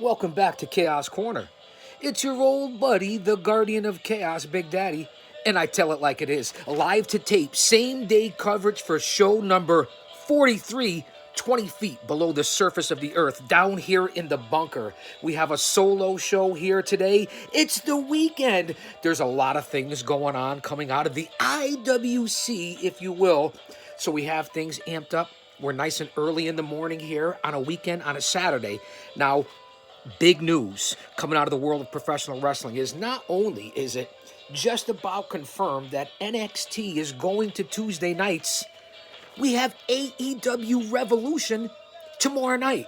Welcome back to Chaos Corner. It's your old buddy, the Guardian of Chaos, Big Daddy, and I tell it like it is. Live to tape, same day coverage for show number 43, 20 feet below the surface of the earth, down here in the bunker. We have a solo show here today. It's the weekend. There's a lot of things going on coming out of the IWC, if you will. So we have things amped up. We're nice and early in the morning here on a weekend, on a Saturday. Now, big news coming out of the world of professional wrestling is not only is it just about confirmed that NXT is going to Tuesday nights, we have AEW Revolution tomorrow night.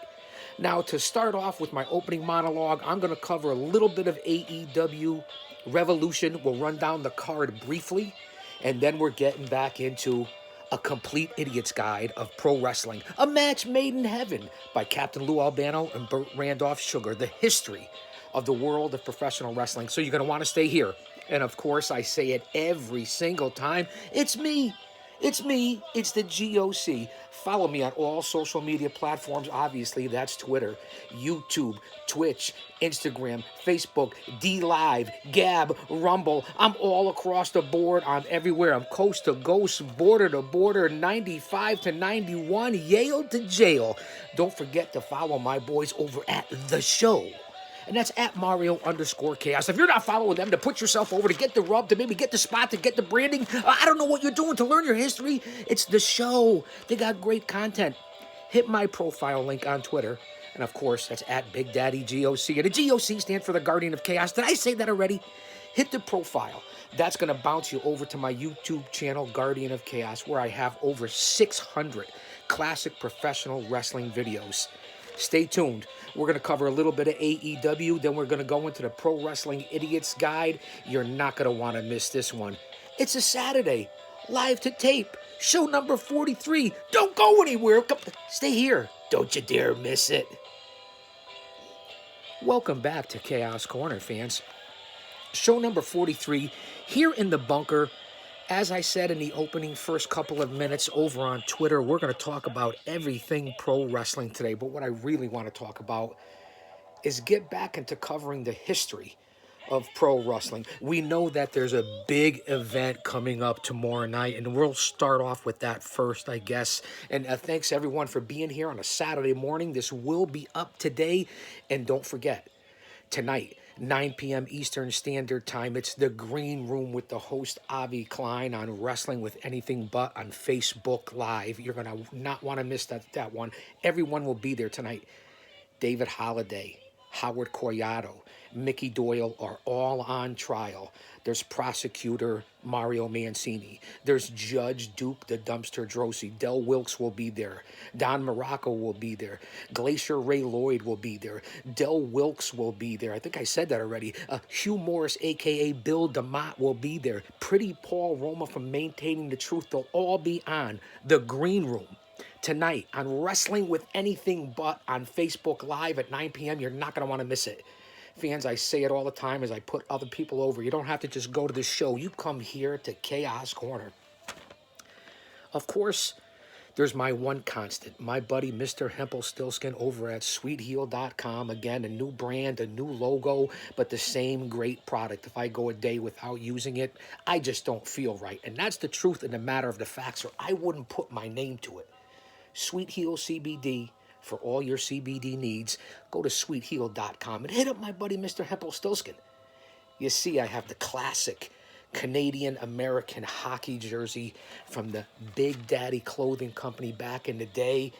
Now, to start off with my opening monologue, I'm going to cover a little bit of AEW Revolution. We'll run down the card briefly, and then we're getting back into a complete idiot's guide of pro wrestling. A match made in heaven by Captain Lou Albano and Burt Randolph Sugar. The history of the world of professional wrestling. So you're going to want to stay here. And of course, I say it every single time. It's me. It's me. It's the GOC. Follow me on all social media platforms. Obviously, that's Twitter, YouTube, Twitch, Instagram, Facebook, DLive, Gab, Rumble. I'm all across the board. I'm everywhere. I'm coast to coast, border to border, 95 to 91, Yale to jail. Don't forget to follow my boys over at The Show. And that's at Mario_Chaos. If you're not following them, to put yourself over, to get the rub, to maybe get the spot, to get the branding, I don't know what you're doing to learn your history. It's The Show. They got great content. Hit my profile link on Twitter. And of course, that's at Big Daddy GOC. And the GOC stands for the Guardian of Chaos. Did I say that already? Hit the profile. That's going to bounce you over to my YouTube channel, Guardian of Chaos, where I have over 600 classic professional wrestling videos. Stay tuned. We're going to cover a little bit of AEW. Then we're going to go into the Pro Wrestling Idiot's Guide. You're not going to want to miss this one. It's a Saturday. Live to tape. Show number 43. Don't go anywhere. Stay here. Don't you dare miss it. Welcome back to Chaos Corner, fans. Show number 43. Here in the bunker. As I said in the opening first couple of minutes over on Twitter, we're going to talk about everything pro wrestling today. But what I really want to talk about is get back into covering the history of pro wrestling. We know that there's a big event coming up tomorrow night, and we'll start off with that first, I guess. And thanks everyone for being here on a Saturday morning. This will be up today. And don't forget, tonight, 9 p.m. Eastern Standard Time. It's the Green Room with the host, Avi Klein, on Wrestling with Anything But on Facebook Live. You're going to not want to miss that one. Everyone will be there tonight. David Holliday, Howard Collado, Mickey Doyle are all on trial. There's prosecutor Mario Mancini. There's Judge Duke the Dumpster Drosy. Del Wilkes will be there. Don Morocco will be there. Glacier Ray Lloyd will be there. Del Wilkes will be there. I think I said that already. Hugh Morris, a.k.a. Bill DeMott, will be there. Pretty Paul Roma from Maintaining the Truth. They'll all be on the Green Room tonight on Wrestling with Anything But on Facebook Live at 9 p.m. You're not going to want to miss it. Fans, I say it all the time as I put other people over. You don't have to just go to the show. You come here to Chaos Corner. Of course, there's my one constant, my buddy Mr. Hempel-Stilskin over at sweetheel.com. Again, a new brand, a new logo, but the same great product. If I go a day without using it, I just don't feel right. And that's the truth in the matter of the facts, or I wouldn't put my name to it. Sweet Heel CBD. For all your CBD needs, go to sweetheel.com and hit up my buddy Mr. Hempel-Stilskin. You see, I have the classic Canadian-American hockey jersey from the Big Daddy Clothing Company back in the day.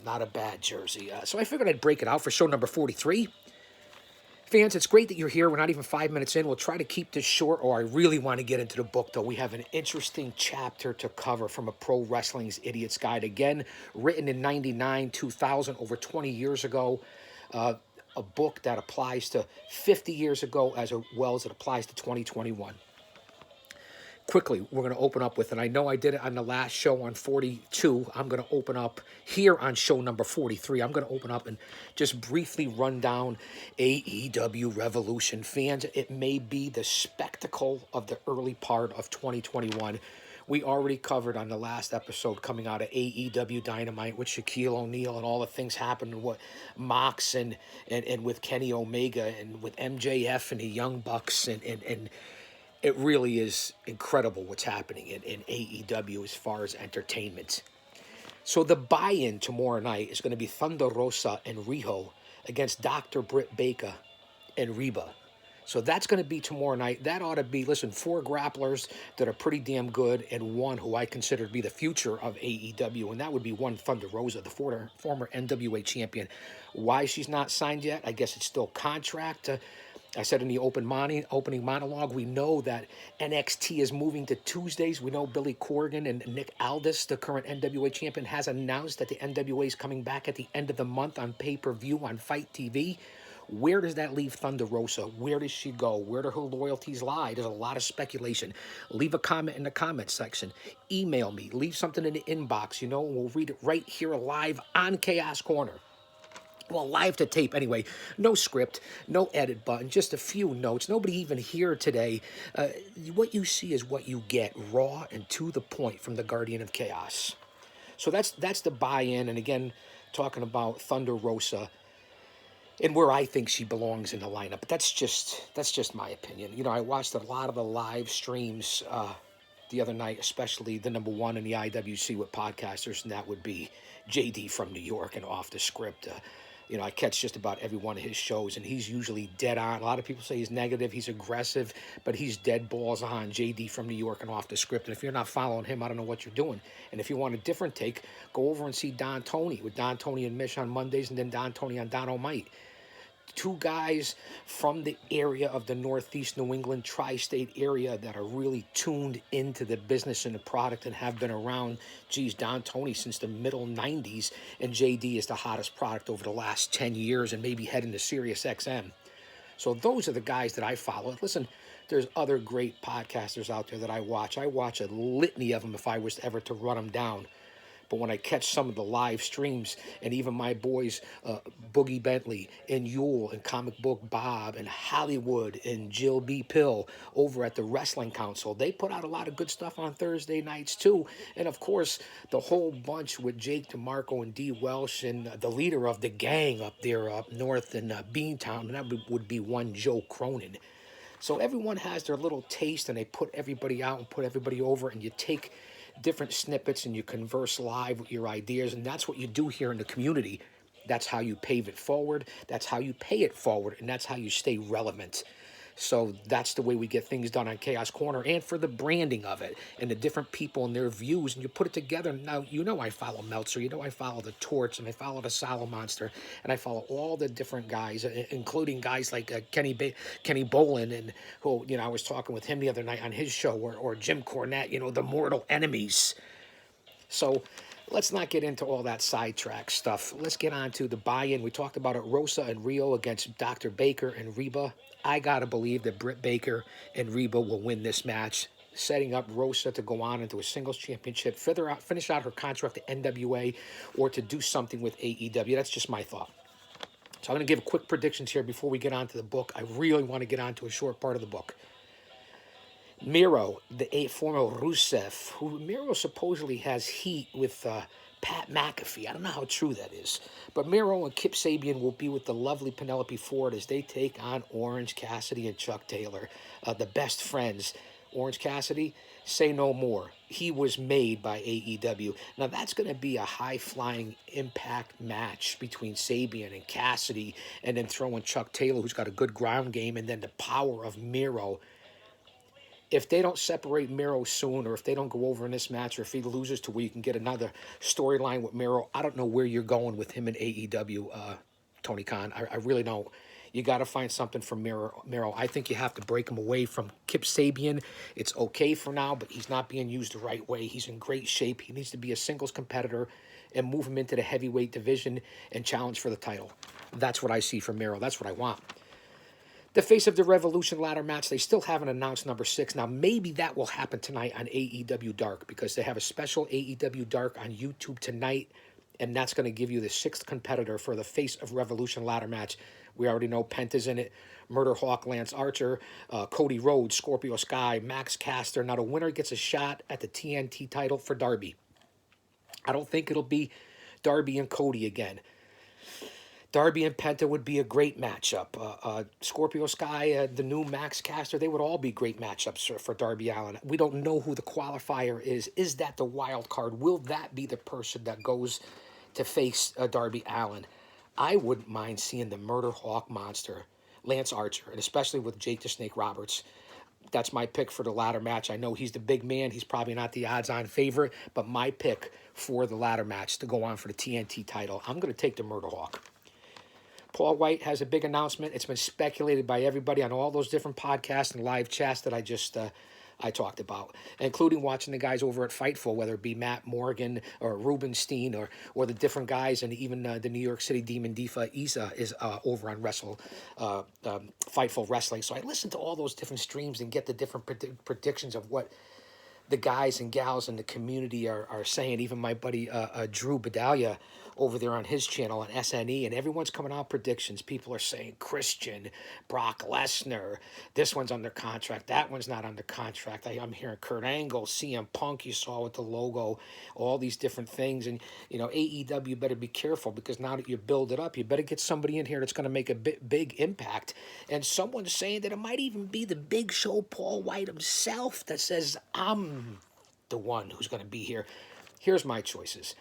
Not a bad jersey. So I figured I'd break it out for show number 43. Fans, it's great that you're here. We're not even 5 minutes in. We'll try to keep this short, or I really want to get into the book, though. We have an interesting chapter to cover from a Pro Wrestling's Idiot's Guide. Again, written in 99, 2000, over 20 years ago. A book that applies to 50 years ago as well as it applies to 2021. Quickly, we're going to open up with, and I know I did it on the last show on 42. I'm going to open up here on show number 43. I'm going to open up and just briefly run down AEW Revolution. Fans, it may be the spectacle of the early part of 2021. we already covered on the last episode coming out of AEW Dynamite with Shaquille O'Neal and all the things happened and what Mox and with Kenny Omega and with MJF and the Young Bucks and it really is incredible what's happening in AEW as far as entertainment. So the buy-in tomorrow night is going to be Thunder Rosa and Riho against Dr. Britt Baker and Reba. So that's going to be tomorrow night. That ought to be, listen, 4 grapplers that are pretty damn good and one who I consider to be the future of AEW, and that would be one Thunder Rosa, the former NWA champion. Why she's not signed yet? I guess it's still contract. I said in the opening monologue, we know that NXT is moving to Tuesdays. We know Billy Corgan and Nick Aldis, the current NWA champion, has announced that the NWA is coming back at the end of the month on pay-per-view on Fight TV. Where does that leave Thunder Rosa? Where does she go? Where do her loyalties lie? There's a lot of speculation. Leave a comment in the comment section. Email me. Leave something in the inbox, and we'll read it right here live on Chaos Corner. Well, live to tape anyway. No script, no edit button, just a few notes. Nobody even here today. What you see is what you get, raw and to the point from the Guardian of Chaos. So that's the buy-in. And again, talking about Thunder Rosa and where I think she belongs in the lineup. But that's just my opinion. I watched a lot of the live streams the other night, especially the number one in the IWC with podcasters, and that would be JD from New York and Off the Script. I catch just about every one of his shows, and he's usually dead on. A lot of people say he's negative, he's aggressive, but he's dead balls on. JD from New York and Off the Script. And if you're not following him, I don't know what you're doing. And if you want a different take, go over and see Don Tony with Don Tony and Mish on Mondays, and then Don Tony on Dynamite. 2 guys from the area of the Northeast New England tri-state area that are really tuned into the business and the product and have been around, Don Tony since the middle 90s, and JD is the hottest product over the last 10 years and maybe heading to Sirius XM. So those are the guys that I follow. Listen, there's other great podcasters out there that I watch. I watch a litany of them if I was ever to run them down. But when I catch some of the live streams, and even my boys, Boogie Bentley and Yule and Comic Book Bob and Hollywood and Jill B. Pill over at the Wrestling Council, they put out a lot of good stuff on Thursday nights too. And of course, the whole bunch with Jake DeMarco and D. Welsh and the leader of the gang up there up north in Beantown, and that would be one Joe Cronin. So everyone has their little taste, and they put everybody out and put everybody over, and you take different snippets and you converse live with your ideas, and that's what you do here in the community. That's how you pave it forward, that's how you pay it forward, and that's how you stay relevant. So that's the way we get things done on Chaos Corner, and for the branding of it and the different people and their views, and you put it together. Now, I follow Meltzer, I follow the Torch, and I follow the Salo Monster, and I follow all the different guys, including guys like Kenny Bolin, and who, I was talking with him the other night on his show, or Jim Cornette, the Mortal Enemies. So let's not get into all that sidetrack stuff. Let's get on to the buy-in. We talked about it, Rosa and Rio against Dr. Baker and Reba. I got to believe that Britt Baker and Reba will win this match, setting up Rosa to go on into a singles championship, finish out her contract to NWA, or to do something with AEW. That's just my thought. So I'm going to give quick predictions here before we get on to the book. I really want to get on to a short part of the book. Miro, the former Rusev, who Miro supposedly has heat with Pat McAfee. I don't know how true that is. But Miro and Kip Sabian will be with the lovely Penelope Ford as they take on Orange Cassidy and Chuck Taylor, the best friends. Orange Cassidy, say no more. He was made by AEW. Now that's going to be a high-flying impact match between Sabian and Cassidy, and then throwing Chuck Taylor, who's got a good ground game, and then the power of Miro. If they don't separate Miro soon, or if they don't go over in this match, or if he loses to where you can get another storyline with Miro, I don't know where you're going with him in AEW, Tony Khan. I really don't. You got to find something for Miro. I think you have to break him away from Kip Sabian. It's okay for now, but he's not being used the right way. He's in great shape. He needs to be a singles competitor and move him into the heavyweight division and challenge for the title. That's what I see from Miro. That's what I want. The Face of the Revolution ladder match, they still haven't announced number 6. Now, maybe that will happen tonight on AEW Dark, because they have a special AEW Dark on YouTube tonight and that's going to give you the 6th competitor for the Face of Revolution ladder match. We already know Penta's in it, Murder Hawk, Lance Archer, Cody Rhodes, Scorpio Sky, Max Caster. Now the winner gets a shot at the TNT title for Darby. I don't think it'll be Darby and Cody again. Darby and Penta would be a great matchup. Scorpio Sky, the new Max Caster, they would all be great matchups for Darby Allin. We don't know who the qualifier is. Is that the wild card? Will that be the person that goes to face Darby Allin? I wouldn't mind seeing the Murder Hawk monster, Lance Archer, and especially with Jake the Snake Roberts. That's my pick for the ladder match. I know he's the big man. He's probably not the odds-on favorite, but my pick for the ladder match to go on for the TNT title, I'm going to take the Murder Hawk. Paul White has a big announcement. It's been speculated by everybody on all those different podcasts and live chats that I talked about, including watching the guys over at Fightful, whether it be Matt Morgan or Rubenstein or the different guys, and even the New York City Demon Diva Isa is over on Fightful Wrestling. So I listen to all those different streams and get the different predictions of what the guys and gals in the community are saying. Even my buddy Drew Bedalia over there on his channel on SNE, and everyone's coming out predictions. People are saying Christian, Brock Lesnar, this one's under contract, that one's not under contract. I'm hearing Kurt Angle, CM Punk, you saw with the logo, all these different things. And, AEW better be careful, because now that you build it up, you better get somebody in here that's going to make a big impact. And someone's saying that it might even be the Big Show Paul White himself that says, I'm the one who's going to be here. Here's my choices.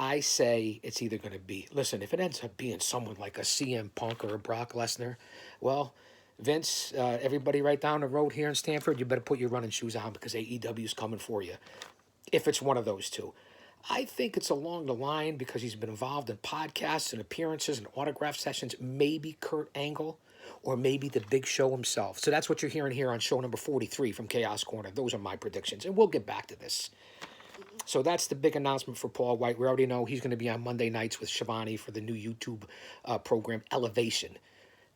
I say it's either going to be, listen, if it ends up being someone like a CM Punk or a Brock Lesnar, well, Vince, everybody right down the road here in Stamford, you better put your running shoes on, because AEW is coming for you. If it's one of those two. I think it's along the line, because he's been involved in podcasts and appearances and autograph sessions, maybe Kurt Angle or maybe the Big Show himself. So that's what you're hearing here on show number 43 from Chaos Corner. Those are my predictions, and we'll get back to this. So that's the big announcement for Paul White. We already know he's going to be on Monday nights with Shivani for the new YouTube program, Elevation.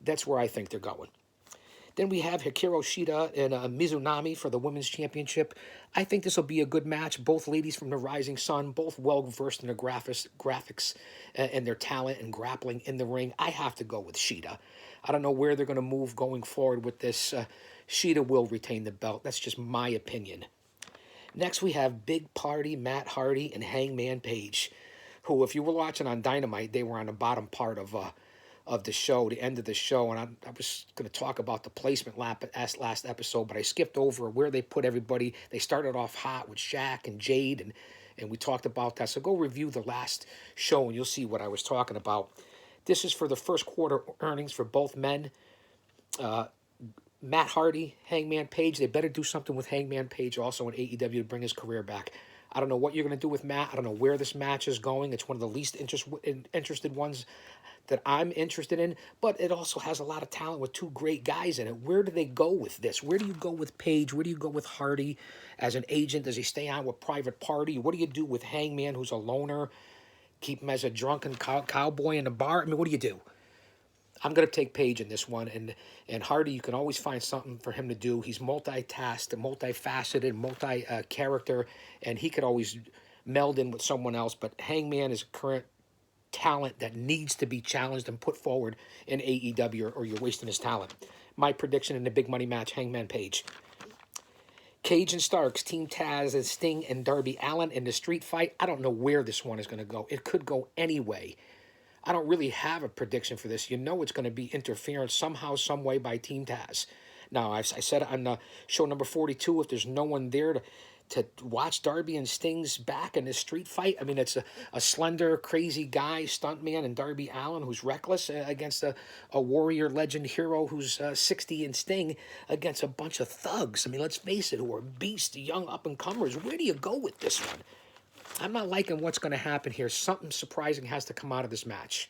That's where I think they're going. Then we have Hikaru Shida and Mizunami for the Women's Championship. I think this will be a good match. Both ladies from the Rising Sun, both well-versed in the graphics and their talent and grappling in the ring. I have to go with Shida. I don't know where they're going to move going forward with this. Shida will retain the belt. That's just my opinion. Next, we have Big Party, Matt Hardy, and Hangman Page, who, if you were watching on Dynamite, they were on the bottom part of the show, the end of the show, and I was going to talk about the placement last episode, but I skipped over where they put everybody. They started off hot with Shaq and Jade, and we talked about that. So go review the last show, and you'll see what I was talking about. This is for the first quarter earnings for both men. Matt Hardy, Hangman Page, they better do something with Hangman Page also in AEW to bring his career back. I don't know what you're going to do with Matt. I don't know where this match is going. It's one of the least interested ones that I'm interested in, but it also has a lot of talent with two great guys in it. Where do they go with this? Where do you go with Page? Where do you go with Hardy as an agent? Does he stay on with Private Party? What do you do with Hangman, who's a loner? Keep him as a drunken cowboy in the bar? I mean, what do you do? I'm going to take Page in this one, and Hardy, you can always find something for him to do. He's multitasked, multifaceted, multi-character, and he could always meld in with someone else, but Hangman is a current talent that needs to be challenged and put forward in AEW, or you're wasting his talent. My prediction in the big money match, Hangman Page. Cage and Starks, Team Taz and Sting and Darby Allin in the street fight. I don't know where this one is going to go. It could go any way. I don't really have a prediction for this. You know it's going to be interference somehow, some way by Team Taz. Now, I said it on show number 42, if there's no one there to watch Darby and Sting's back in this street fight. I mean, it's a slender, crazy guy, stuntman, and Darby Allin, who's reckless, against a warrior legend hero who's 60, and Sting against a bunch of thugs. I mean, let's face it, who are beasts, young up-and-comers. Where do you go with this one? I'm not liking what's going to happen here. Something surprising has to come out of this match.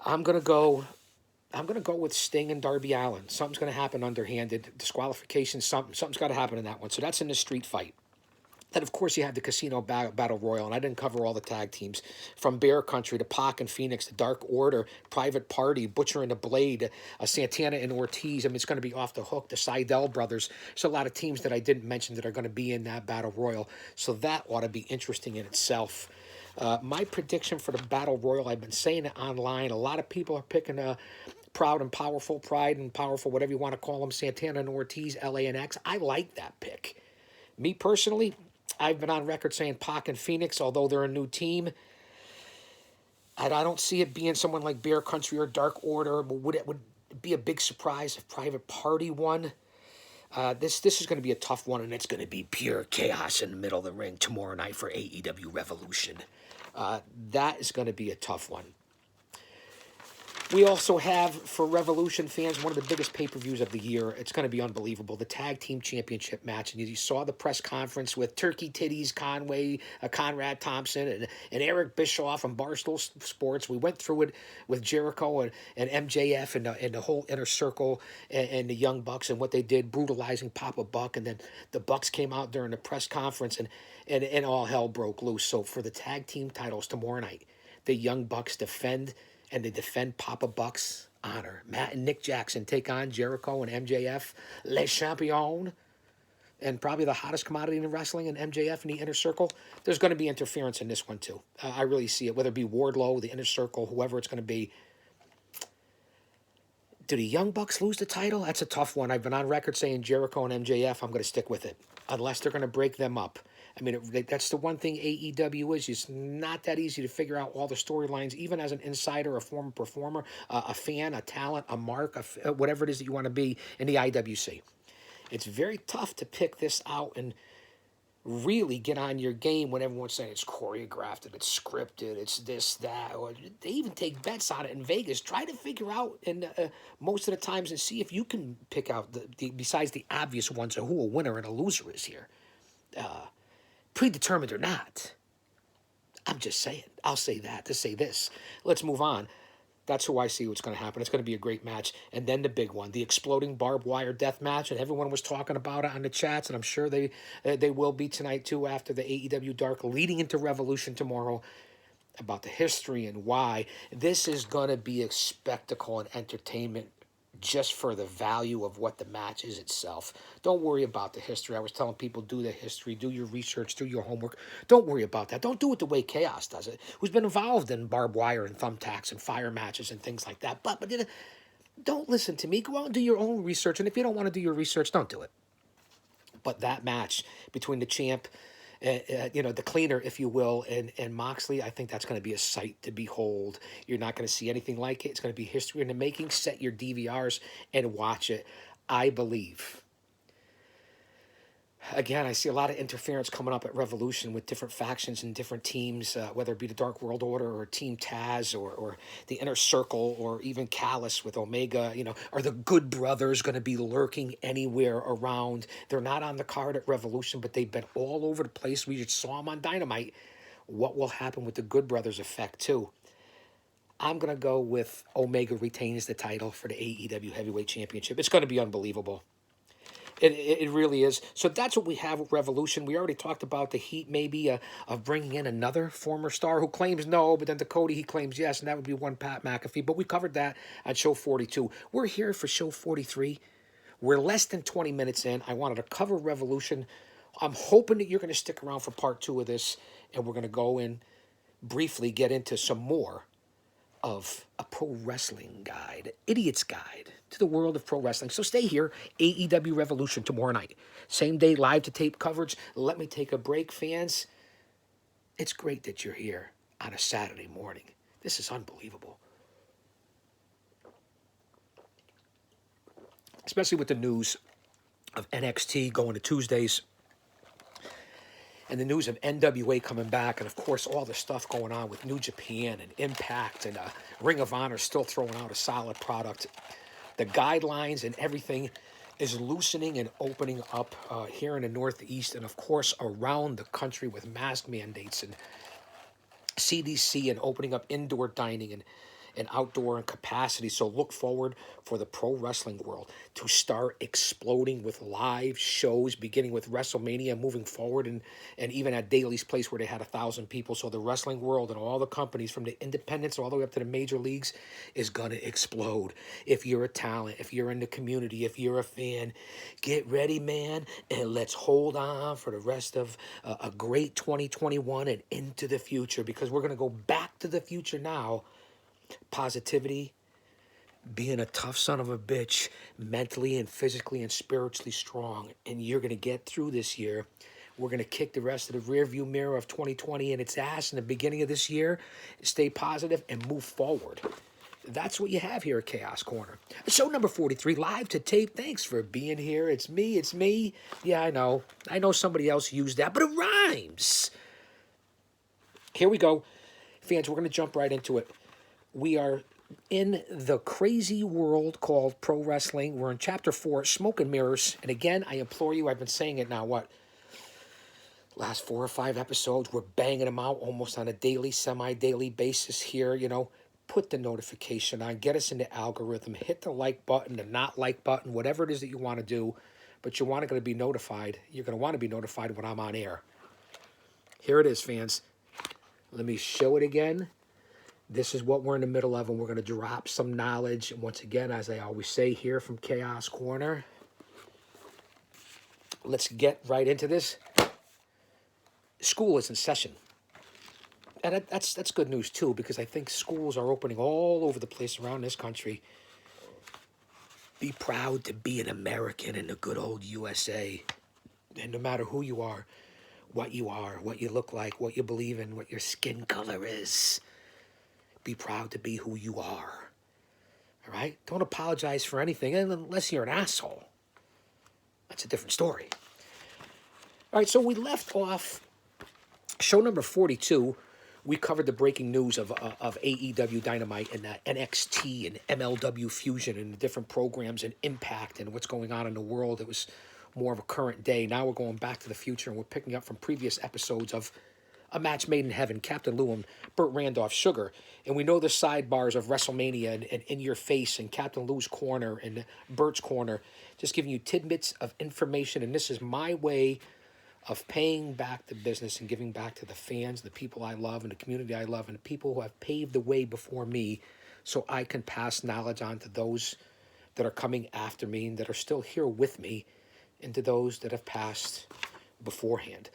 I'm going to go with Sting and Darby Allin. Something's going to happen underhanded. Disqualification, something's got to happen in that one. So that's in the street fight. Then, of course, you have the Casino Battle Royal, and I didn't cover all the tag teams. From Bear Country to Pac and Phoenix, to Dark Order, Private Party, Butcher and the Blade, Santana and Ortiz. I mean, it's going to be off the hook. The Seidel brothers. There's a lot of teams that I didn't mention that are going to be in that Battle Royal. So that ought to be interesting in itself. My prediction for the Battle Royal, I've been saying it online. A lot of people are picking Pride and Powerful, whatever you want to call them, Santana and Ortiz, LA and X. I like that pick. Me personally, I've been on record saying Pac and Phoenix, although they're a new team. I don't see it being someone like Bear Country or Dark Order. But would it be a big surprise if Private Party won? This is going to be a tough one, and it's going to be pure chaos in the middle of the ring tomorrow night for AEW Revolution. That is going to be a tough one. We also have, for Revolution fans, one of the biggest pay-per-views of the year. It's going to be unbelievable. The Tag Team Championship match. And you saw the press conference with Turkey Titties, Conrad Thompson, and Eric Bischoff from Barstool Sports. We went through it with Jericho and MJF and the whole Inner Circle and the Young Bucks and what they did, brutalizing Papa Buck. And then the Bucks came out during the press conference and all hell broke loose. So for the tag team titles tomorrow night, the Young Bucks defend Papa Buck's honor. Matt and Nick Jackson take on Jericho and MJF, Les Champions, and probably the hottest commodity in wrestling, and MJF in the Inner Circle. There's going to be interference in this one, too. I really see it, whether it be Wardlow, the Inner Circle, whoever it's going to be. Do the Young Bucks lose the title? That's a tough one. I've been on record saying Jericho and MJF. I'm going to stick with it, unless they're going to break them up. I mean, that's the one thing AEW is. It's not that easy to figure out all the storylines, even as an insider, a former performer, a fan, a talent, a mark, whatever it is that you want to be in the IWC. It's very tough to pick this out and really get on your game when everyone's saying it's choreographed and it's scripted, it's this, that, or they even take bets on it in Vegas. Try to figure out, and most of the times, and see if you can pick out, besides the obvious ones, of who a winner and a loser is here. Predetermined or not. I'm just saying. I'll say that to say this. Let's move on. That's who I see what's going to happen. It's going to be a great match. And then the big one, the exploding barbed wire death match. And everyone was talking about it on the chats. And I'm sure they will be tonight, too, after the AEW Dark, leading into Revolution tomorrow, about the history and why. This is going to be a spectacle and entertainment just for the value of what the match is itself. Don't worry about the history. I was telling people, do the history, do your research, do your homework. Don't worry about that. Don't do it the way Chaos does it, who's been involved in barbed wire and thumbtacks and fire matches and things like that. But don't listen to me. Go out and do your own research. And if you don't want to do your research, don't do it. But that match between the champ, the cleaner, if you will, and Moxley, I think that's going to be a sight to behold. You're not going to see anything like it. It's going to be history in the making. Set your DVRs and watch it. I believe. Again, I see a lot of interference coming up at Revolution with different factions and different teams, whether it be the Dark World Order or Team Taz or the Inner Circle or even Callus with Omega. Are the Good Brothers going to be lurking anywhere around? They're not on the card at Revolution, but they've been all over the place. We just saw them on Dynamite. What will happen with the Good Brothers effect, too? I'm going to go with Omega retains the title for the AEW Heavyweight Championship. It's going to be unbelievable. It really is. So that's what we have with Revolution. We already talked about the heat maybe of bringing in another former star who claims no, but then to Cody he claims yes, and that would be one Pat McAfee. But we covered that on show 42. We're here for show 43. We're less than 20 minutes in. I wanted to cover Revolution. I'm hoping that you're going to stick around for part 2 of this, and we're going to go in briefly, get into some more of a pro wrestling guide, idiot's guide to the world of pro wrestling. So stay here, AEW Revolution tomorrow night. Same day, live to tape coverage. Let me take a break, fans. It's great that you're here on a Saturday morning. This is unbelievable. Especially with the news of NXT going to Tuesdays. And the news of NWA coming back, and of course all the stuff going on with New Japan and Impact and Ring of Honor still throwing out a solid product. The guidelines and everything is loosening and opening up here in the Northeast and of course around the country with mask mandates and CDC and opening up indoor dining and outdoor capacity. So look forward for the pro wrestling world to start exploding with live shows, beginning with WrestleMania, moving forward, and even at Daly's Place where they had 1,000 people. So the wrestling world and all the companies from the independents all the way up to the major leagues is going to explode. If you're a talent, if you're in the community, if you're a fan, get ready, man, and let's hold on for the rest of a great 2021 and into the future, because we're going to go back to the future now. Positivity, being a tough son of a bitch, mentally and physically and spiritually strong, and you're going to get through this year. We're going to kick the rest of the rearview mirror of 2020 in its ass in the beginning of this year, stay positive, and move forward. That's what you have here at Chaos Corner. Show number 43, live to tape. Thanks for being here. It's me. Yeah, I know. I know somebody else used that, but it rhymes. Here we go. Fans, we're going to jump right into it. We are in the crazy world called pro wrestling. We're in Chapter 4, Smoke and Mirrors. And again, I implore you, I've been saying it now, last 4 or 5 episodes, we're banging them out almost on a daily, semi-daily basis here, Put the notification on, get us in the algorithm, hit the like button, the not like button, whatever it is that you want to do, but you're going to be notified. You're going to want to be notified when I'm on air. Here it is, fans. Let me show it again. This is what we're in the middle of, and we're going to drop some knowledge. And once again, as I always say here from Chaos Corner, let's get right into this. School is in session. And that's good news, too, because I think schools are opening all over the place around this country. Be proud to be an American in the good old USA. And no matter who you are, what you look like, what you believe in, what your skin color is, be proud to be who you are. All right? Don't apologize for anything unless you're an asshole. That's a different story. All right, so we left off show number 42. We covered the breaking news of AEW Dynamite and NXT and MLW Fusion and the different programs and Impact and what's going on in the world. It was more of a current day. Now we're going back to the future, and we're picking up from previous episodes of A Match Made in Heaven, Captain Lou and Burt Randolph Sugar. And we know the sidebars of WrestleMania and In Your Face and Captain Lou's Corner and Burt's Corner, just giving you tidbits of information. And this is my way of paying back the business and giving back to the fans, the people I love, and the community I love, and the people who have paved the way before me, so I can pass knowledge on to those that are coming after me and that are still here with me, and to those that have passed beforehand.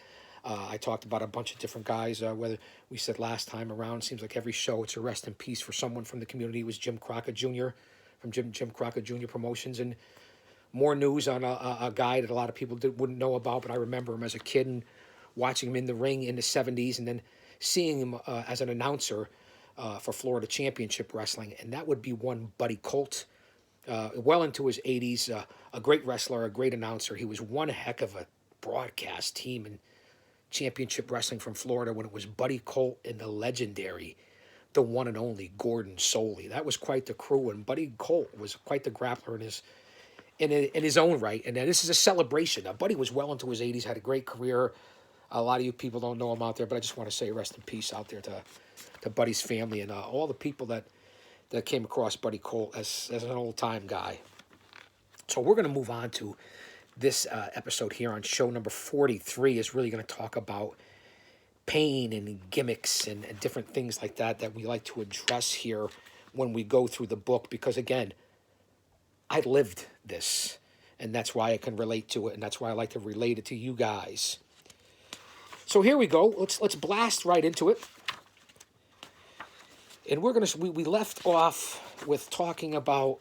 I talked about a bunch of different guys, whether we said last time around, seems like every show it's a rest in peace for someone from the community. It was Jim Crockett Jr. from Jim Crockett Jr. Promotions, and more news on a guy that a lot of people wouldn't know about, but I remember him as a kid and watching him in the ring in the 70s, and then seeing him as an announcer for Florida Championship Wrestling, and that would be one Buddy Colt, well into his 80s, a great wrestler, a great announcer. He was one heck of a broadcast team in Championship Wrestling from Florida when it was Buddy Colt and the legendary, the one and only Gordon Soley. That was quite the crew, and Buddy Colt was quite the grappler in his own right. And this is a celebration. Now, Buddy was well into his 80s, had a great career. A lot of you people don't know him out there, but I just want to say rest in peace out there to Buddy's family and all the people that came across Buddy Colt as an old-time guy. So we're going to move on to this episode here on show number 43. Is really going to talk about pain and gimmicks and different things like that we like to address here when we go through the book, because, again, I lived this, and that's why I can relate to it, and that's why I like to relate it to you guys. So here we go. Let's blast right into it. And we left off with talking about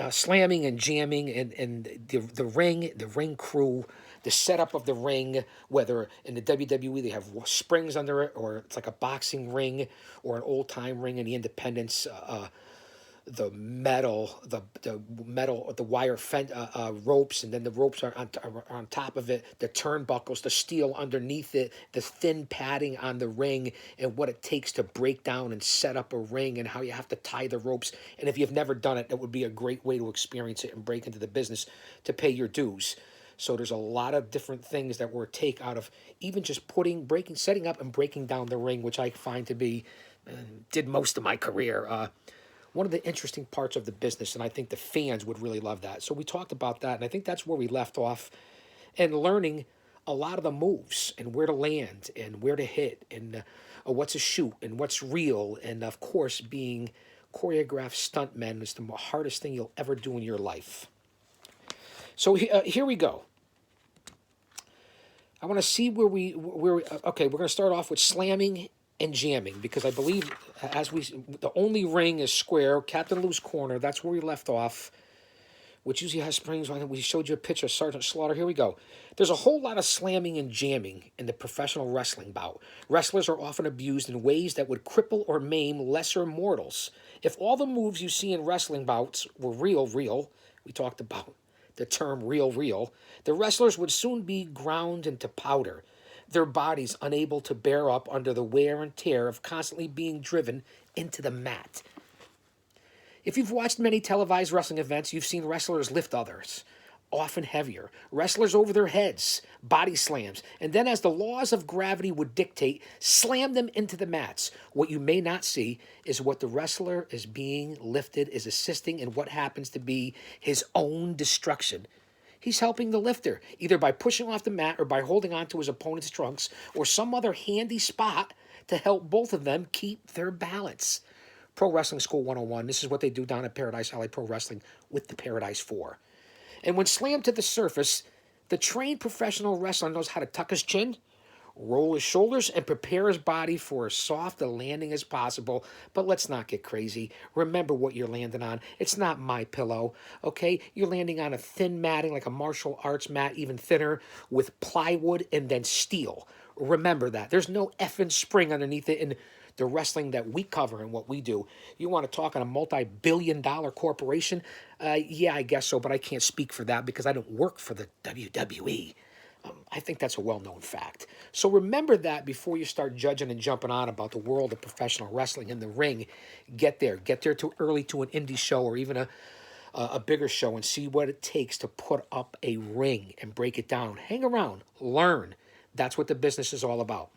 slamming and jamming and the ring crew, the setup of the ring, whether in the WWE they have springs under it, or it's like a boxing ring or an old-time ring in the independents, the metal, the wire ropes, and then the ropes are on top of it, the turnbuckles, the steel underneath it, the thin padding on the ring, and what it takes to break down and set up a ring, and how you have to tie the ropes. And if you've never done it, that would be a great way to experience it and break into the business to pay your dues. So there's a lot of different things that were take out of even just setting up and breaking down the ring, which I find to be, did most of my career. one of the interesting parts of the business, and I think the fans would really love that. So we talked about that, and I think that's where we left off, and learning a lot of the moves and where to land and where to hit and what's a shoot and what's real, and of course being choreographed stuntmen is the hardest thing you'll ever do in your life. So here we go. I want to see okay, we're going to start off with slamming and jamming, because I believe the only ring is square, Captain Lou's corner. That's where we left off, which usually has springs on it. We showed you a picture of Sergeant Slaughter. Here we go. There's a whole lot of slamming and jamming in the professional wrestling bout. Wrestlers are often abused in ways that would cripple or maim lesser mortals. If all the moves you see in wrestling bouts were real, we talked about the term real, the wrestlers would soon be ground into powder, their bodies unable to bear up under the wear and tear of constantly being driven into the mat. If you've watched many televised wrestling events, you've seen wrestlers lift others, often heavier, wrestlers over their heads, body slams, and then, as the laws of gravity would dictate, slam them into the mats. What you may not see is what the wrestler is being lifted is assisting in what happens to be his own destruction. He's helping the lifter, either by pushing off the mat or by holding on to his opponent's trunks or some other handy spot to help both of them keep their balance. Pro Wrestling School 101, this is what they do down at Paradise Alley Pro Wrestling with the Paradise 4. And when slammed to the surface, the trained professional wrestler knows how to tuck his chin, roll his shoulders, and prepare his body for as soft a landing as possible. But let's not get crazy. Remember what you're landing on. It's not my pillow, okay? You're landing on a thin matting, like a martial arts mat, even thinner, with plywood and then steel. Remember that. There's no effing spring underneath it in the wrestling that we cover and what we do. You want to talk on a multi-billion-dollar corporation? Yeah, I guess so, but I can't speak for that because I don't work for the WWE. I think that's a well-known fact. So remember that before you start judging and jumping on about the world of professional wrestling in the ring. Get there too early to an indie show or even a bigger show and see what it takes to put up a ring and break it down. Hang around, learn. That's what the business is all about.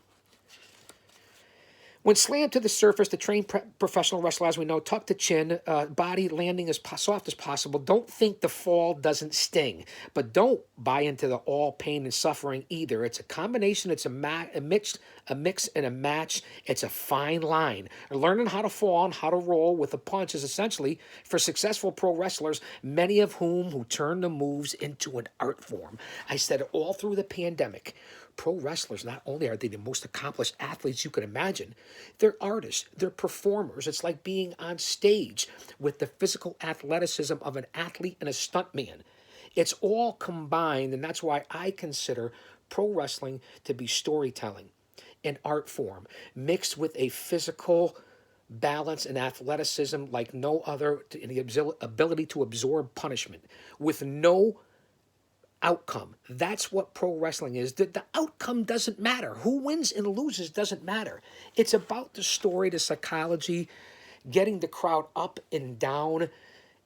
When slammed to the surface, the trained professional wrestler, as we know, tuck the chin, body landing as soft as possible. Don't think the fall doesn't sting, but don't buy into the all pain and suffering either. It's a combination. It's a mix and a match. It's a fine line. Learning how to fall and how to roll with a punch is essentially, for successful pro wrestlers, many of who turn the moves into an art form. I said it all through the pandemic. Pro wrestlers, not only are they the most accomplished athletes you could imagine, they're artists, they're performers. It's like being on stage with the physical athleticism of an athlete and a stuntman. It's all combined, and that's why I consider pro wrestling to be storytelling, an art form, mixed with a physical balance and athleticism like no other, and the ability to absorb punishment with no outcome. That's what pro wrestling is. The outcome doesn't matter. Who wins and loses doesn't matter. It's about the story, the psychology, getting the crowd up and down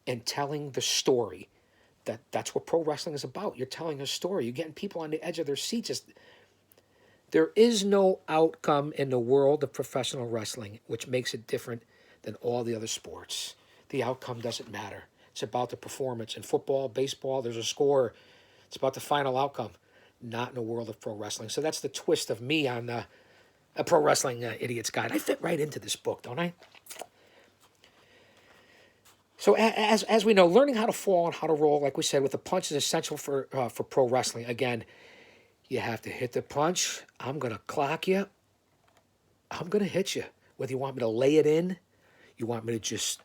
and telling the story. That's what pro wrestling is about. You're telling a story. You're getting people on the edge of their seats. There is no outcome in the world of professional wrestling, which makes it different than all the other sports. The outcome doesn't matter. It's about the performance. In football, baseball, there's a score. It's about the final outcome, not in the world of pro wrestling. So that's the twist of me on a Pro Wrestling Idiot's Guide. I fit right into this book, don't I? So as we know, learning how to fall and how to roll, like we said, with a punch is essential for pro wrestling. Again, you have to hit the punch. I'm going to clock you. I'm going to hit you. Whether you want me to lay it in, you want me to just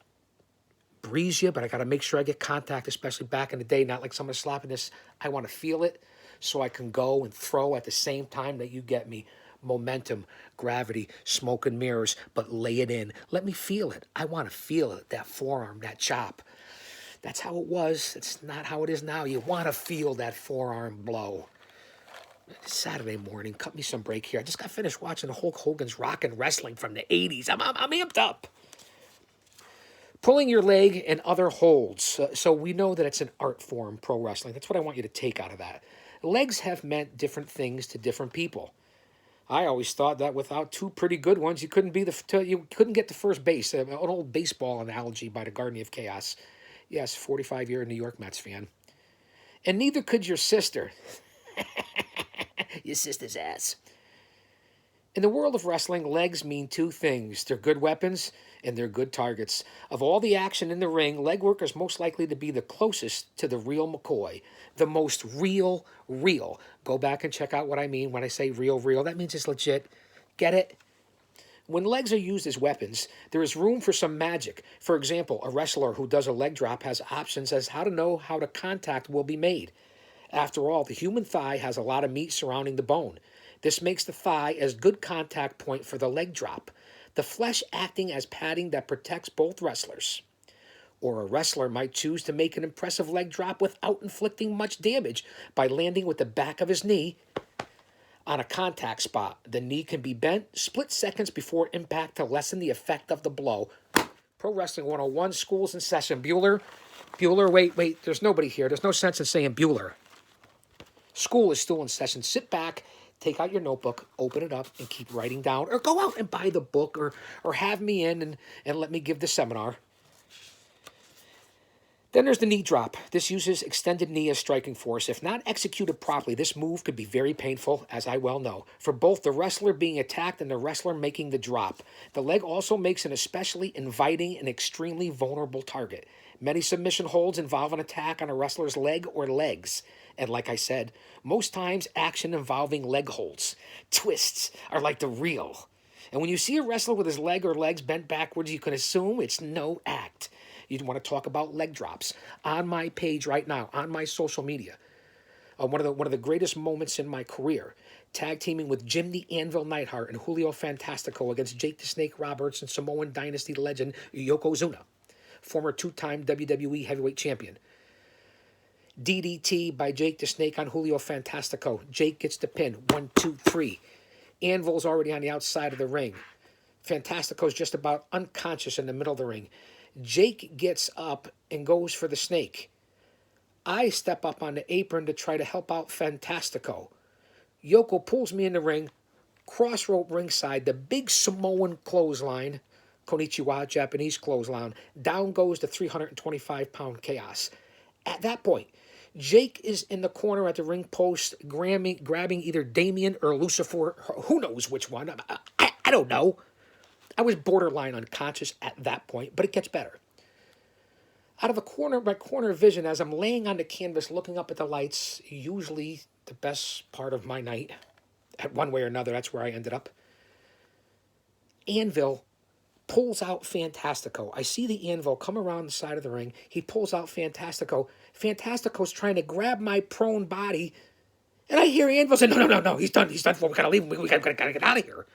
breeze you, but I got to make sure I get contact, especially back in the day, not like someone slapping this. I want to feel it so I can go and throw at the same time that you get me. Momentum, gravity, smoke and mirrors, but lay it in. Let me feel it. I want to feel it, that forearm, that chop. That's how it was. It's not how it is now. You want to feel that forearm blow. Saturday morning, cut me some break here. I just got finished watching Hulk Hogan's Rockin' Wrestling from the 80s. I'm amped up. Pulling your leg and other holds. So we know that it's an art form, pro wrestling. That's what I want you to take out of that. Legs have meant different things to different people. I always thought that without two pretty good ones, you couldn't you couldn't get to first base. An old baseball analogy by the Garden of Chaos. Yes, 45-year New York Mets fan. And neither could your sister. Your sister's ass. In the world of wrestling, legs mean two things. They're good weapons and they're good targets. Of all the action in the ring, leg work is most likely to be the closest to the real McCoy. The most real. Go back and check out what I mean when I say real. That means it's legit. Get it? When legs are used as weapons, there is room for some magic. For example, a wrestler who does a leg drop has options as how to know how the contact will be made. After all, the human thigh has a lot of meat surrounding the bone. This makes the thigh as good contact point for the leg drop, the flesh acting as padding that protects both wrestlers. Or a wrestler might choose to make an impressive leg drop without inflicting much damage by landing with the back of his knee on a contact spot. The knee can be bent split seconds before impact to lessen the effect of the blow. Pro Wrestling 101, school's in session. Bueller, wait, there's nobody here. There's no sense in saying Bueller. School is still in session. Sit back, take out your notebook, open it up, and keep writing down. Or go out and buy the book or have me in and let me give the seminar. Then there's the knee drop. This uses extended knee as striking force. If not executed properly, this move could be very painful, as I well know, for both the wrestler being attacked and the wrestler making the drop. The leg also makes an especially inviting and extremely vulnerable target. Many submission holds involve an attack on a wrestler's leg or legs. And like I said, most times action involving leg holds, twists, are like the real. And when you see a wrestler with his leg or legs bent backwards, you can assume it's no act. You want to talk about leg drops. On my page right now, on my social media, one of the greatest moments in my career, tag teaming with Jim the Anvil Neidhart and Julio Fantastico against Jake the Snake Roberts and Samoan Dynasty legend Yokozuna, former two-time WWE heavyweight champion. DDT by Jake the Snake on Julio Fantastico. Jake gets the pin. 1, 2, 3. Anvil's already on the outside of the ring. Fantastico's just about unconscious in the middle of the ring. Jake gets up and goes for the snake. I step up on the apron to try to help out Fantastico. Yoko pulls me in the ring, cross rope ringside, the big Samoan clothesline, konnichiwa, Japanese clothesline, down goes the 325-pound Chaos. At that point, Jake is in the corner at the ring post, grabbing either Damien or Lucifer, who knows which one, I don't know. I was borderline unconscious at that point, but it gets better. Out of my corner vision, as I'm laying on the canvas looking up at the lights, usually the best part of my night, at one way or another, that's where I ended up, Anvil pulls out Fantastico. I see the Anvil come around the side of the ring. He pulls out Fantastico. Fantastico's trying to grab my prone body, and I hear Anvil say, no, he's done for, we gotta leave him, we gotta get out of here.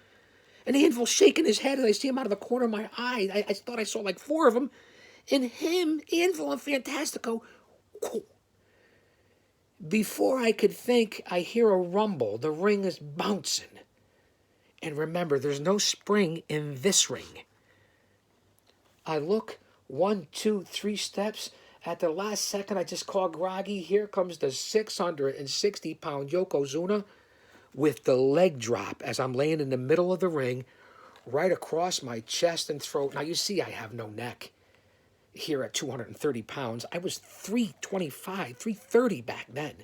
And Anvil's shaking his head, and I see him out of the corner of my eye. I thought I saw like 4 of them. And him, Anvil, and Fantastico. Before I could think, I hear a rumble. The ring is bouncing. And remember, there's no spring in this ring. I look, 1, 2, 3 steps. At the last second, I just call groggy. Here comes the 660-pound Yokozuna with the leg drop as I'm laying in the middle of the ring, right across my chest and throat. Now, you see I have no neck here at 230 pounds. I was 325, 330 back then.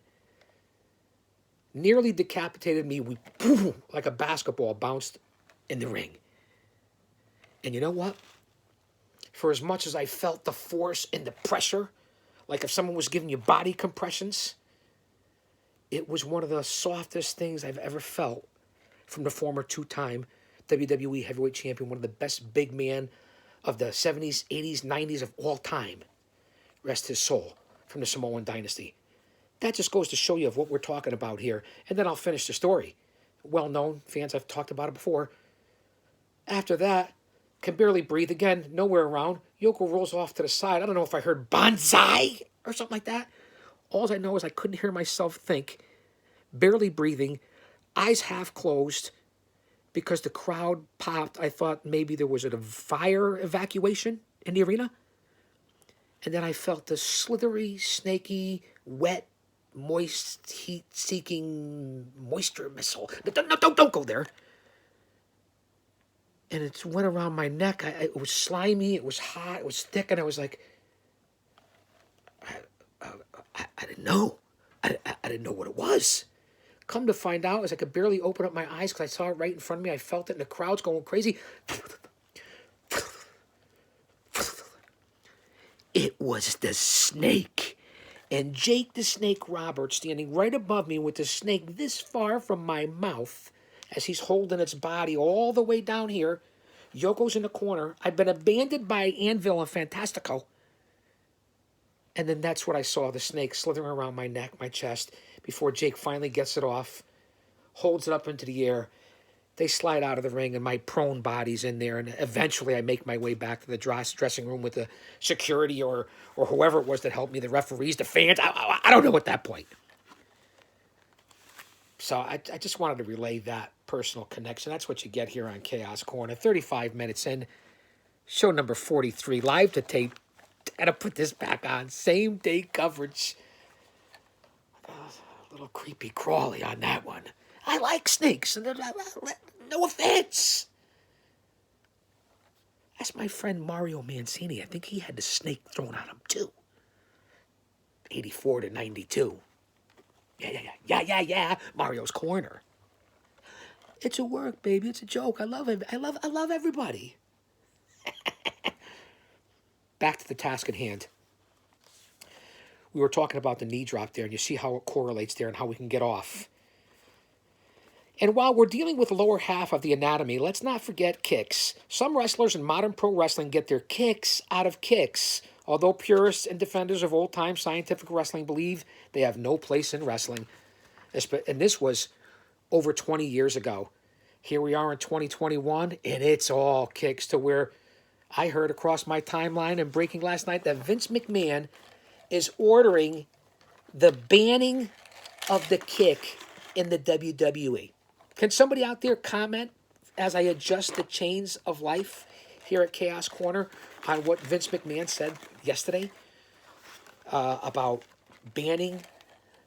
Nearly decapitated me. We, like a basketball, bounced in the ring. And you know what? For as much as I felt the force and the pressure, like if someone was giving you body compressions, it was one of the softest things I've ever felt from the former two-time WWE heavyweight champion, one of the best big men of the 70s, 80s, 90s of all time. Rest his soul, from the Samoan Dynasty. That just goes to show you of what we're talking about here. And then I'll finish the story. Well-known, fans, I've talked about it before. After that, can barely breathe again, nowhere around. Yoko rolls off to the side. I don't know if I heard bonsai or something like that. All I know is I couldn't hear myself think, barely breathing, eyes half closed, because the crowd popped. I thought maybe there was a fire evacuation in the arena. And then I felt the slithery, snaky, wet moist, heat-seeking moisture missile. Don't go there. And it went around my neck. It was slimy. It was hot. It was thick. And I was like, I didn't know. I didn't know what it was. Come to find out, as I could barely open up my eyes because I saw it right in front of me. I felt it, and the crowd's going crazy. It was the snake. And Jake the Snake Roberts standing right above me with the snake this far from my mouth as he's holding its body all the way down here. Yoko's in the corner. I've been abandoned by Anvil and Fantastico. And then that's what I saw, the snake slithering around my neck, my chest, before Jake finally gets it off, holds it up into the air. They slide out of the ring, and my prone body's in there, and eventually I make my way back to the dressing room with the security or whoever it was that helped me, the referees, the fans. I don't know at that point. So I just wanted to relay that personal connection. That's what you get here on Chaos Corner. 35 minutes in, show number 43, live to tape. Gotta put this back on. Same day coverage. A little creepy crawly on that one. I like snakes. No offense. That's my friend Mario Mancini. I think he had the snake thrown at him too. 84 to 92. Yeah. Mario's Corner. It's a work, baby. It's a joke. I love him. I love everybody. Back to the task at hand. We were talking about the knee drop there, and you see how it correlates there and how we can get off. And while we're dealing with the lower half of the anatomy, let's not forget kicks. Some wrestlers in modern pro wrestling get their kicks out of kicks, although purists and defenders of old-time scientific wrestling believe they have no place in wrestling. And this was over 20 years ago. Here we are in 2021, and it's all kicks, to where I heard across my timeline and breaking last night that Vince McMahon is ordering the banning of the kick in the WWE. Can somebody out there comment as I adjust the chains of life here at Chaos Corner on what Vince McMahon said yesterday about banning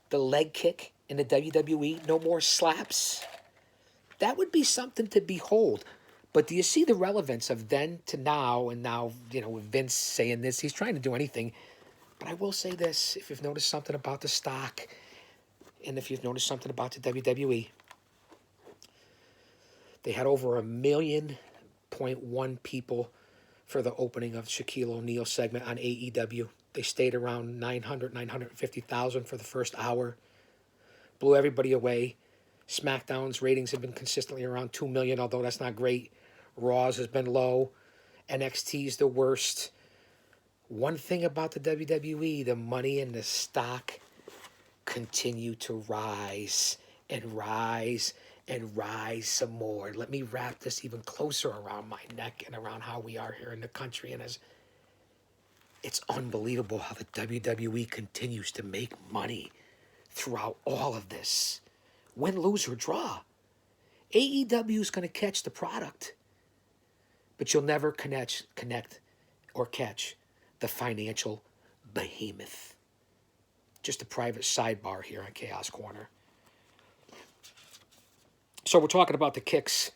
the leg kick in the WWE? No more slaps. That would be something to behold. But do you see the relevance of then to now, and now, with Vince saying this, he's trying to do anything. But I will say this, if you've noticed something about the stock, and if you've noticed something about the WWE, they had over 1.1 million people for the opening of Shaquille O'Neal segment on AEW. They stayed around 950,000 for the first hour. Blew everybody away. SmackDown's ratings have been consistently around 2 million, although that's not great. Raw's has been low. NXT's the worst. One thing about the WWE, the money and the stock continue to rise and rise and rise some more. Let me wrap this even closer around my neck and around how we are here in the country. And it's unbelievable how the WWE continues to make money throughout all of this. Win, lose, or draw. AEW is going to catch the product, but you'll never connect or catch the financial behemoth. Just a private sidebar here on Chaos Corner. So we're talking about the kicks.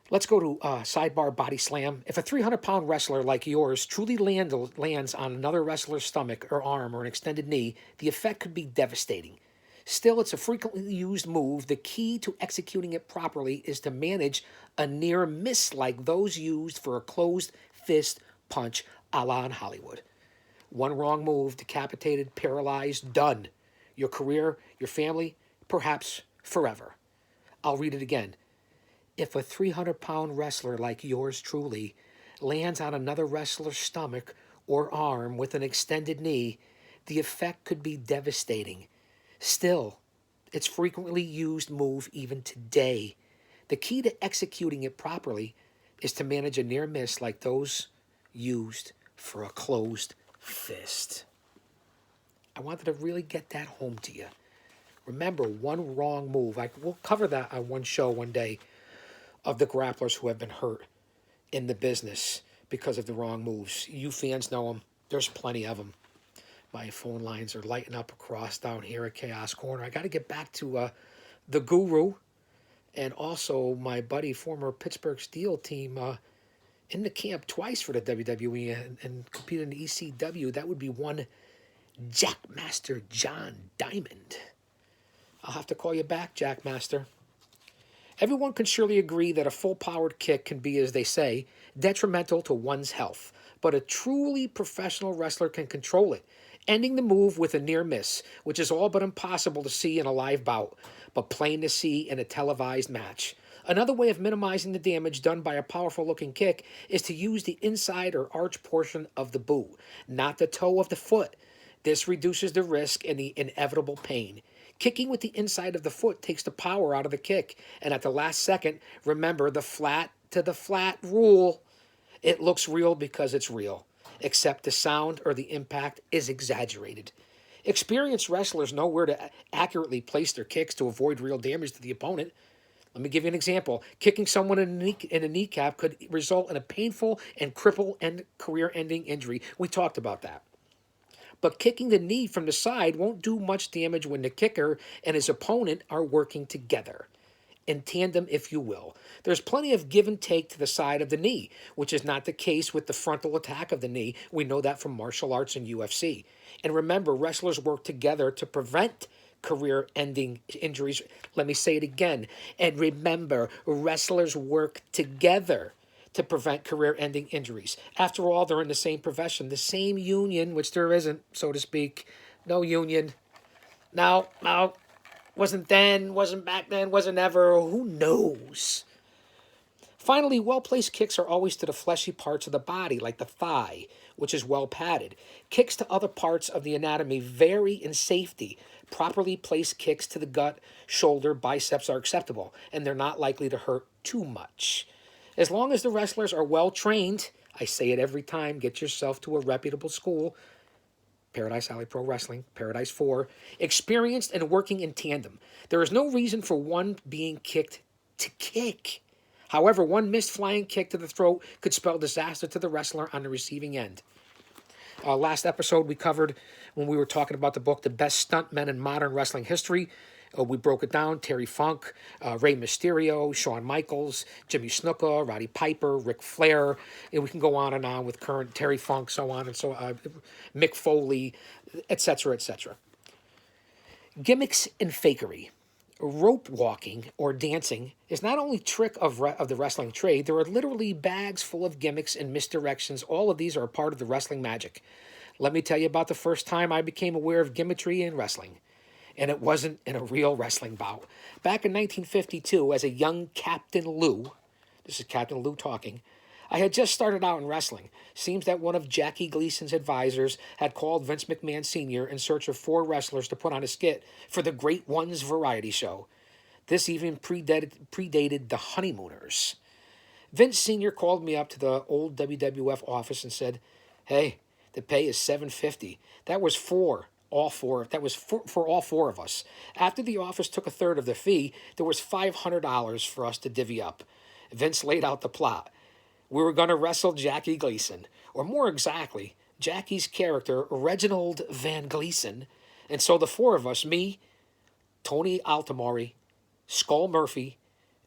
Let's go to sidebar body slam. If a 300-pound wrestler like yours truly lands on another wrestler's stomach or arm or an extended knee, the effect could be devastating. Still, it's a frequently used move. The key to executing it properly is to manage a near miss like those used for a closed fist punch a la in Hollywood. One wrong move, decapitated, paralyzed, done. Your career, your family, perhaps forever. I'll read it again. If a 300-pound wrestler like yours truly lands on another wrestler's stomach or arm with an extended knee, the effect could be devastating. Still, it's frequently used move even today. The key to executing it properly is to manage a near miss like those used for a closed fist. I wanted to really get that home to you. Remember, one wrong move. We'll cover that on one show one day of the grapplers who have been hurt in the business because of the wrong moves. You fans know them. There's plenty of them. My phone lines are lighting up across down here at Chaos Corner. I got to get back to the Guru and also my buddy, former Pittsburgh Steel team, in the camp twice for the WWE and competed in the ECW. That would be one Jackmaster John Diamond. I'll have to call you back, Jackmaster. Everyone can surely agree that a full-powered kick can be, as they say, detrimental to one's health. But a truly professional wrestler can control it, ending the move with a near miss, which is all but impossible to see in a live bout, but plain to see in a televised match. Another way of minimizing the damage done by a powerful-looking kick is to use the inside or arch portion of the boot, not the toe of the foot. This reduces the risk and the inevitable pain. Kicking with the inside of the foot takes the power out of the kick, and at the last second, remember the flat to the flat rule. It looks real because it's real, except the sound or the impact is exaggerated. Experienced wrestlers know where to accurately place their kicks to avoid real damage to the opponent. Let me give you an example. Kicking someone in a kneecap could result in a painful and cripple and career-ending injury. We talked about that. But kicking the knee from the side won't do much damage when the kicker and his opponent are working together. In tandem, if you will. There's plenty of give and take to the side of the knee, which is not the case with the frontal attack of the knee. We know that from martial arts and UFC. And remember, wrestlers work together to prevent career-ending injuries. Let me say it again. And remember, wrestlers work together to prevent career-ending injuries. After all, they're in the same profession, the same union, which there isn't, so to speak. No union. No, wasn't then, wasn't back then, wasn't ever. Who knows? Finally, well-placed kicks are always to the fleshy parts of the body, like the thigh, which is well padded. Kicks to other parts of the anatomy vary in safety. Properly placed kicks to the gut, shoulder, biceps are acceptable, and they're not likely to hurt too much. As long as the wrestlers are well trained, I say it every time, get yourself to a reputable school, Paradise Alley Pro Wrestling, Paradise 4, experienced and working in tandem. There is no reason for one being kicked to kick. However, one missed flying kick to the throat could spell disaster to the wrestler on the receiving end. Last episode we covered when we were talking about the book, The Best Stuntmen in Modern Wrestling History. We broke it down. Terry Funk, Rey Mysterio, Shawn Michaels, Jimmy Snuka, Roddy Piper, Ric Flair. And we can go on and on with current Terry Funk, so on and so on, Mick Foley, etc., etc. Gimmicks and fakery. Rope walking or dancing is not only a trick of the wrestling trade. There are literally bags full of gimmicks and misdirections. All of these are a part of the wrestling magic. Let me tell you about the first time I became aware of gimmickry in wrestling. And it wasn't in a real wrestling bout. Back in 1952, as a young Captain Lou, this is Captain Lou talking, I had just started out in wrestling. Seems that one of Jackie Gleason's advisors had called Vince McMahon Sr. in search of 4 wrestlers to put on a skit for the Great Ones variety show. This even predated the Honeymooners. Vince Sr. called me up to the old WWF office and said, "Hey, the pay is $750. That was for all 4 of us. After the office took a third of the fee, there was $500 for us to divvy up." Vince laid out the plot. We were going to wrestle Jackie Gleason, or more exactly, Jackie's character, Reginald Van Gleason. And so the 4 of us, me, Tony Altomari, Skull Murphy,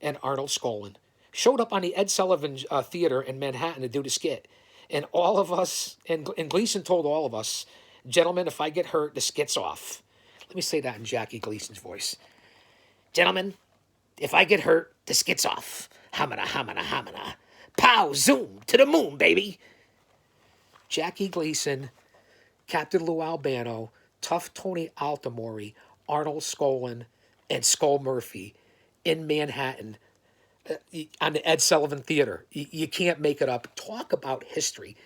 and Arnold Skolin, showed up on the Ed Sullivan Theater in Manhattan to do the skit. And all of us, and Gleason told all of us, "Gentlemen, if I get hurt, the skit's off." Let me say that in Jackie Gleason's voice. "Gentlemen, if I get hurt, the skit's off. Hamana, hamana, hamana. Pow, zoom, to the moon, baby." Jackie Gleason, Captain Lou Albano, Tough Tony Altomori, Arnold Skolin, and Skull Murphy in Manhattan on the Ed Sullivan Theater. You can't make it up. Talk about history.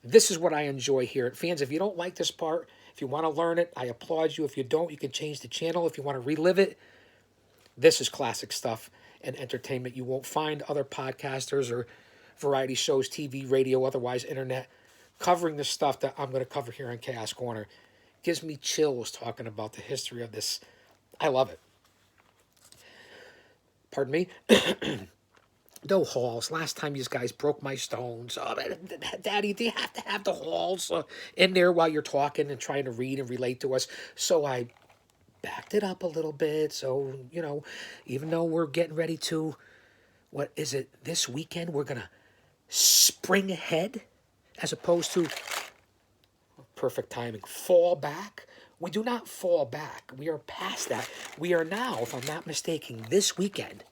This is what I enjoy here. Fans, if you don't like this part, if you want to learn it, I applaud you. If you don't, you can change the channel. If you want to relive it, this is classic stuff and entertainment. You won't find other podcasters or variety shows, TV, radio, otherwise internet, covering the stuff that I'm going to cover here on Chaos Corner. Gives me chills talking about the history of this. I love it. Pardon me. No halls. Last time you guys broke my stones. Oh, Daddy, do you have to have the halls in there while you're talking and trying to read and relate to us? So I backed it up a little bit. So, even though we're getting ready to, what is it, this weekend, we're going to spring ahead as opposed to perfect timing, fall back. We do not fall back. We are past that. We are now, if I'm not mistaken, this weekend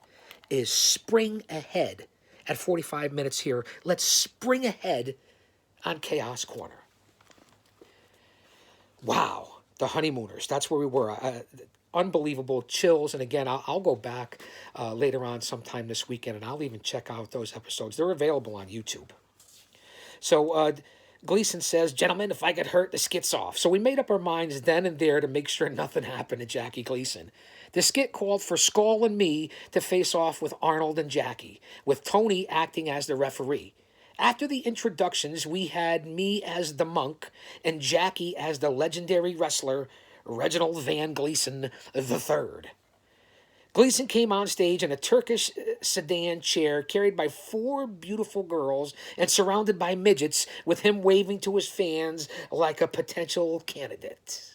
is spring ahead at 45 minutes here. Let's spring ahead on Chaos Corner. Wow, the honeymooners. That's where we were. Unbelievable chills. And again, I'll go back later on sometime this weekend, and I'll even check out those episodes. They're available on YouTube. So Gleason says, gentlemen, if I get hurt, the skit's off. So we made up our minds then and there to make sure nothing happened to Jackie Gleason. The skit called for Skull and me to face off with Arnold and Jackie, with Tony acting as the referee. After the introductions, we had me as the monk and Jackie as the legendary wrestler Reginald Van Gleason III. Gleason came on stage in a Turkish sedan chair carried by 4 beautiful girls and surrounded by midgets, with him waving to his fans like a potential candidate.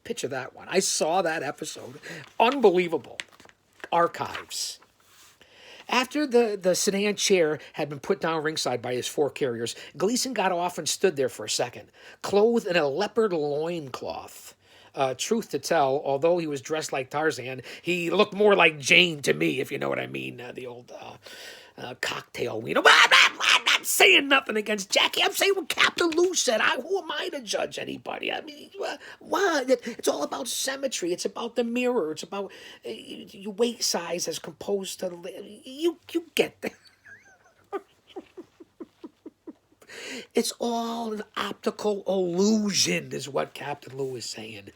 Picture that one. I saw that episode. Unbelievable. Archives. After the sedan chair had been put down ringside by his 4 carriers, Gleason got off and stood there for a second, clothed in a leopard loincloth. Truth to tell, although he was dressed like Tarzan, he looked more like Jane to me, if you know what I mean. The old cocktail wiener. I'm not saying nothing against Jackie. I'm saying what Captain Lou said. Who am I to judge anybody? I mean, what? It's all about symmetry. It's about the mirror. It's about your waist size as composed to you get that. It's all an optical illusion, is what Captain Lou is saying.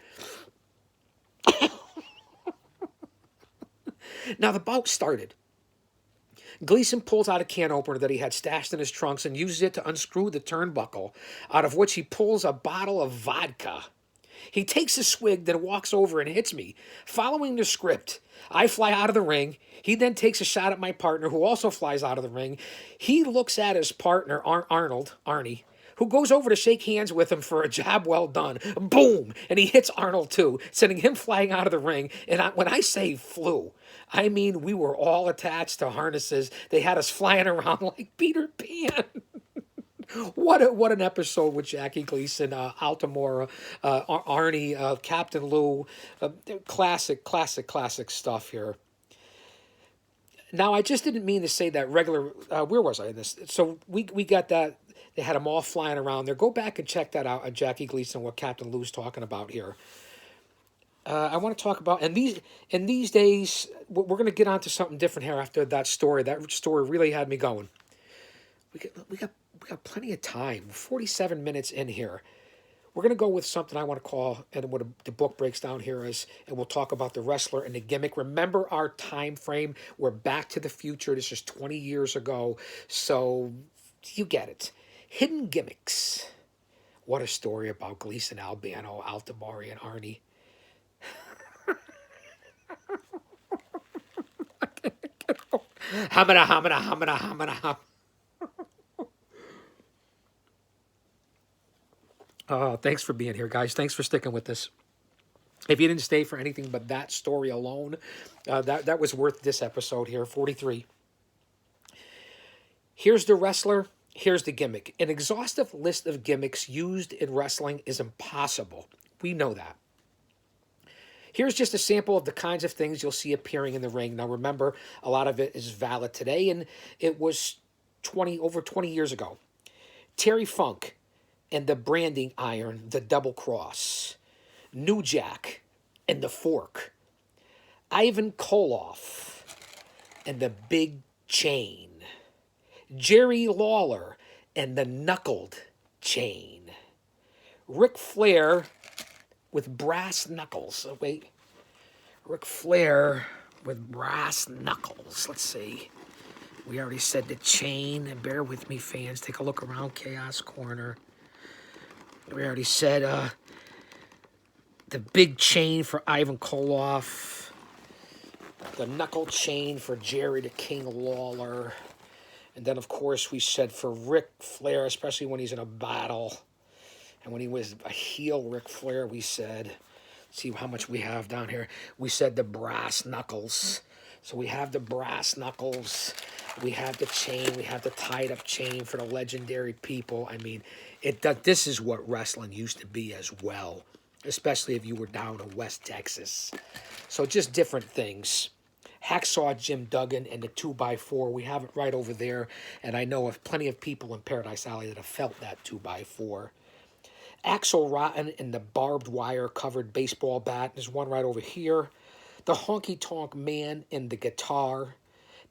Now the bout started. Gleason pulls out a can opener that he had stashed in his trunks and uses it to unscrew the turnbuckle, out of which he pulls a bottle of vodka. He takes a swig, then walks over and hits me. Following the script, I fly out of the ring. He then takes a shot at my partner, who also flies out of the ring. He looks at his partner, Arnie, who goes over to shake hands with him for a job well done. Boom! And he hits Arnold too, sending him flying out of the ring. And when I say flew, I mean we were all attached to harnesses. They had us flying around like Peter Pan. What an episode with Jackie Gleason, Altamora, Arnie, Captain Lou. Classic stuff here. Now, I just didn't mean to say that regular... where was I in this? So we got that. They had them all flying around there. Go back and check that out on Jackie Gleason, what Captain Lou's talking about here. I want to talk about... And these days, we're going to get on to something different here after that story. That story really had me going. We got plenty of time. 47 minutes in here. We're going to go with something I want to call, and what the book breaks down here is, and we'll talk about the wrestler and the gimmick. Remember our time frame. We're back to the future. This is 20 years ago. So you get it. Hidden gimmicks. What a story about Gleason, Albano, Altamari, and Arnie. Hamina. Oh, thanks for being here, guys. Thanks for sticking with this. If you didn't stay for anything but that story alone, that was worth this episode here, 43. Here's the wrestler. Here's the gimmick. An exhaustive list of gimmicks used in wrestling is impossible. We know that. Here's just a sample of the kinds of things you'll see appearing in the ring. Now, remember, a lot of it is valid today, and it was over 20 years ago. Terry Funk and the branding iron, the double cross. New Jack and the fork. Ivan Koloff and the big chain. Jerry Lawler and the knuckled chain. Ric Flair with brass knuckles. Oh, wait. Ric Flair with brass knuckles. Let's see. We already said the chain. And bear with me, fans. Take a look around Chaos Corner. We already said the big chain for Ivan Koloff. The knuckle chain for Jerry the King Lawler. And then, of course, we said for Ric Flair, especially when he's in a battle. And when he was a heel Ric Flair, we said, see how much we have down here. We said the brass knuckles. So we have the brass knuckles. We have the chain. We have the tied up chain for the legendary people. I mean, this is what wrestling used to be as well, especially if you were down in West Texas. So just different things. Hacksaw Jim Duggan and the 2x4. We have it right over there. And I know of plenty of people in Paradise Alley that have felt that 2x4. Axel Rotten and the barbed wire covered baseball bat. There's one right over here. The Honky Tonk Man and the guitar.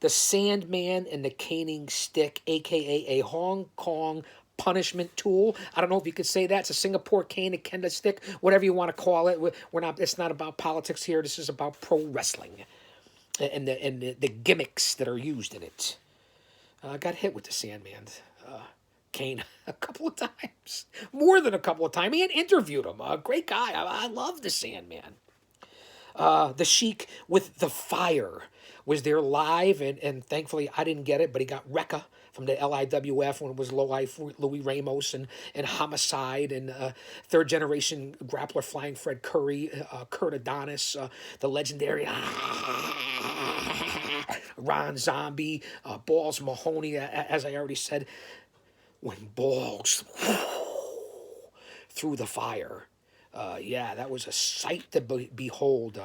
The Sandman and the caning stick, a.k.a. a Hong Kong punishment tool. I don't know if you could say that. It's a Singapore cane, a kendo stick, whatever you want to call it. We're not. It's not about politics here. This is about pro wrestling and the gimmicks that are used in it. I got hit with the Sandman cane a couple of times, more than a couple of times. He interviewed him. A great guy. I love the Sandman. The Sheik with the fire was there live, and thankfully I didn't get it, but he got Rekka from the LIWF when it was Low Life, Louis Ramos, and Homicide, and third generation grappler Flying Fred Curry, Kurt Adonis, the legendary Ron Zombie, Balls Mahoney, as I already said, when Balls through the fire. Yeah, that was a sight to behold,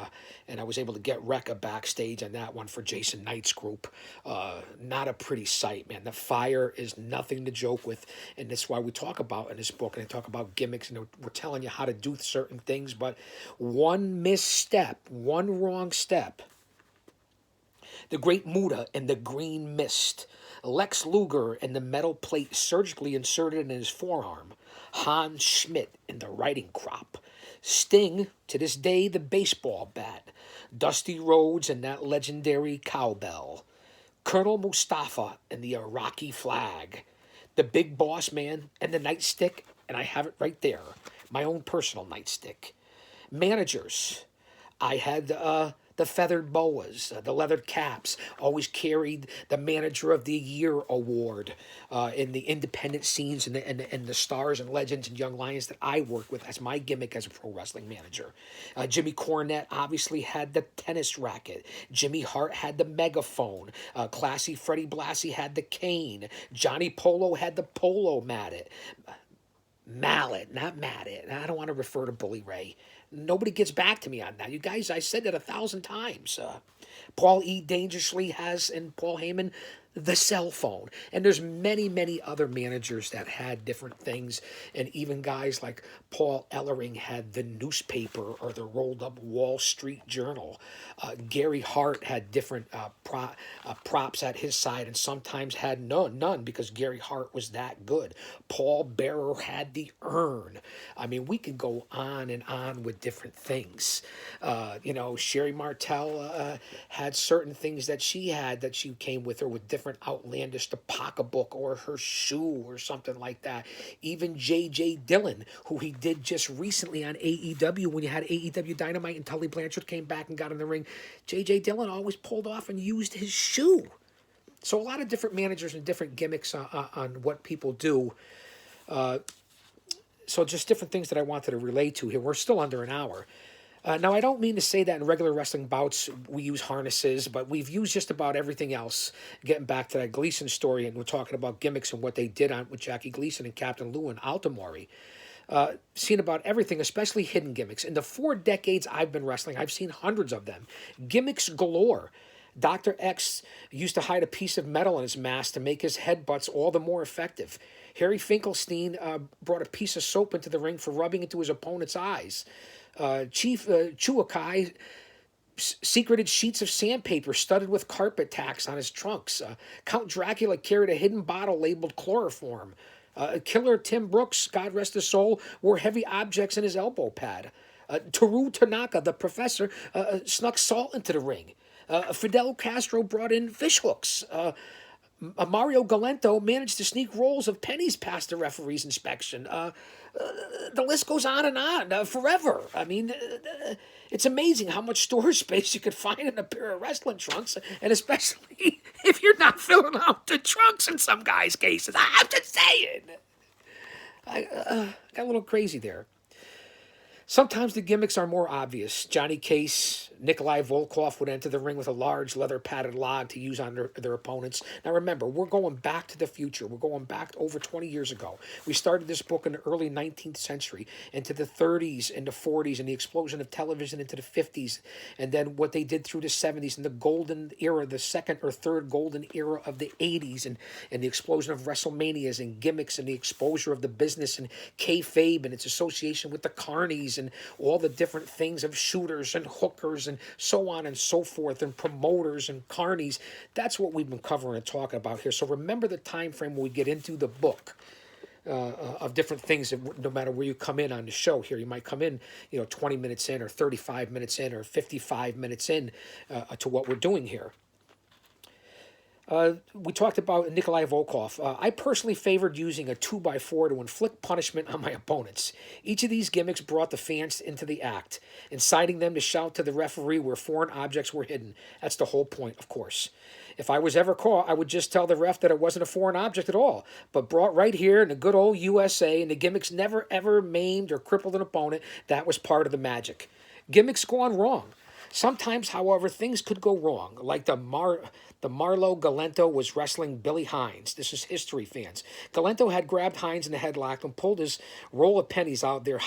and I was able to get Rekka backstage on that one for Jason Knight's group. Not a pretty sight, man. The fire is nothing to joke with, and that's why we talk about in this book, and I talk about gimmicks, and we're telling you how to do certain things, but one misstep, one wrong step. The Great Muta and the Green Mist. Lex Luger and the metal plate surgically inserted in his forearm. Hans Schmidt and the riding crop. Sting, to this day, the baseball bat. Dusty Rhodes and that legendary cowbell. Colonel Mustafa and the Iraqi flag. The Big Boss Man and the nightstick, and I have it right there, my own personal nightstick. Managers. I had the feathered boas, the leathered caps, always carried the Manager of the Year award in the independent scenes and the stars and legends and young lions that I work with as my gimmick as a pro wrestling manager. Jimmy Cornette obviously had the tennis racket. Jimmy Hart had the megaphone. Classy Freddie Blassie had the cane. Johnny Polo had the polo mallet. Mallet, not Matted. I don't want to refer to Bully Ray. Nobody gets back to me on that. You guys, I said that 1,000 times. Paul E. Dangerously has, and Paul Heyman, the cell phone. And there's many, many other managers that had different things. And even guys like Paul Ellering had the newspaper or the rolled up Wall Street Journal. Gary Hart had different props at his side and sometimes had none because Gary Hart was that good. Paul Bearer had the urn. I mean, we could go on and on with different things. Sherry Martel had certain things that she came with her with different outlandish, the pocketbook or her shoe or something like that. Even J.J. Dillon, who he did just recently on AEW when you had AEW Dynamite and Tully Blanchard came back and got in the ring. J.J. Dillon always pulled off and used his shoe. So a lot of different managers and different gimmicks on what people do. So just different things that I wanted to relate to here. We're still under an hour. Now, I don't mean to say that in regular wrestling bouts we use harnesses, but we've used just about everything else. Getting back to that Gleason story, and we're talking about gimmicks and what they did on with Jackie Gleason and Captain Lou and Altamori. Seen about everything, especially hidden gimmicks. In the 4 decades I've been wrestling, I've seen hundreds of them. Gimmicks galore. Dr. X used to hide a piece of metal in his mask to make his headbutts all the more effective. Harry Finkelstein brought a piece of soap into the ring for rubbing into his opponent's eyes. Chief Chuakai secreted sheets of sandpaper studded with carpet tacks on his trunks. Count Dracula carried a hidden bottle labeled chloroform. Killer Tim Brooks, God rest his soul, wore heavy objects in his elbow pad. Toru Tanaka, the professor, snuck salt into the ring. Fidel Castro brought in fish hooks. Mario Galento managed to sneak rolls of pennies past the referee's inspection. The list goes on forever. I mean, it's amazing how much storage space you could find in a pair of wrestling trunks, and especially if you're not filling out the trunks in some guys' cases. I'm just saying. I got a little crazy there. Sometimes the gimmicks are more obvious. Johnny Case, Nikolai Volkov would enter the ring with a large leather padded log to use on their opponents. Now remember, we're going back to the future. We're going back over 20 years ago. We started this book in the early 19th century, into the 30s and the 40s, and the explosion of television into the 50s, and then what they did through the 70s and the golden era, the second or third golden era of the 80s, and the explosion of WrestleManias and gimmicks and the exposure of the business and kayfabe and its association with the carnies and all the different things of shooters and hookers and so on and so forth, and promoters and carnies. That's what we've been covering and talking about here. So remember the time frame when we get into the book of different things. No matter where you come in on the show here, you might come in 20 minutes in or 35 minutes in or 55 minutes in to what we're doing here. We talked about Nikolai Volkov. I personally favored using a 2x4 to inflict punishment on my opponents. Each of these gimmicks brought the fans into the act, inciting them to shout to the referee where foreign objects were hidden. That's the whole point, of course. If I was ever caught, I would just tell the ref that it wasn't a foreign object at all, but brought right here in the good old USA, and the gimmicks never ever maimed or crippled an opponent. That was part of the magic. Gimmicks gone wrong. Sometimes, however, things could go wrong, like the Marlo Galento was wrestling Billy Hines. This is history, fans. Galento had grabbed Hines in the headlock and pulled his roll of pennies out there,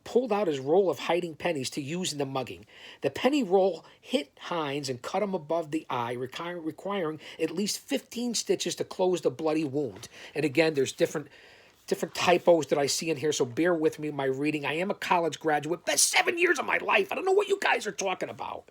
pulled out his roll of hiding pennies to use in the mugging. The penny roll hit Hines and cut him above the eye, requiring at least 15 stitches to close the bloody wound. And again, there's different typos that I see in here, so bear with me in my reading. I am a college graduate. Best 7 years of my life. I don't know what you guys are talking about.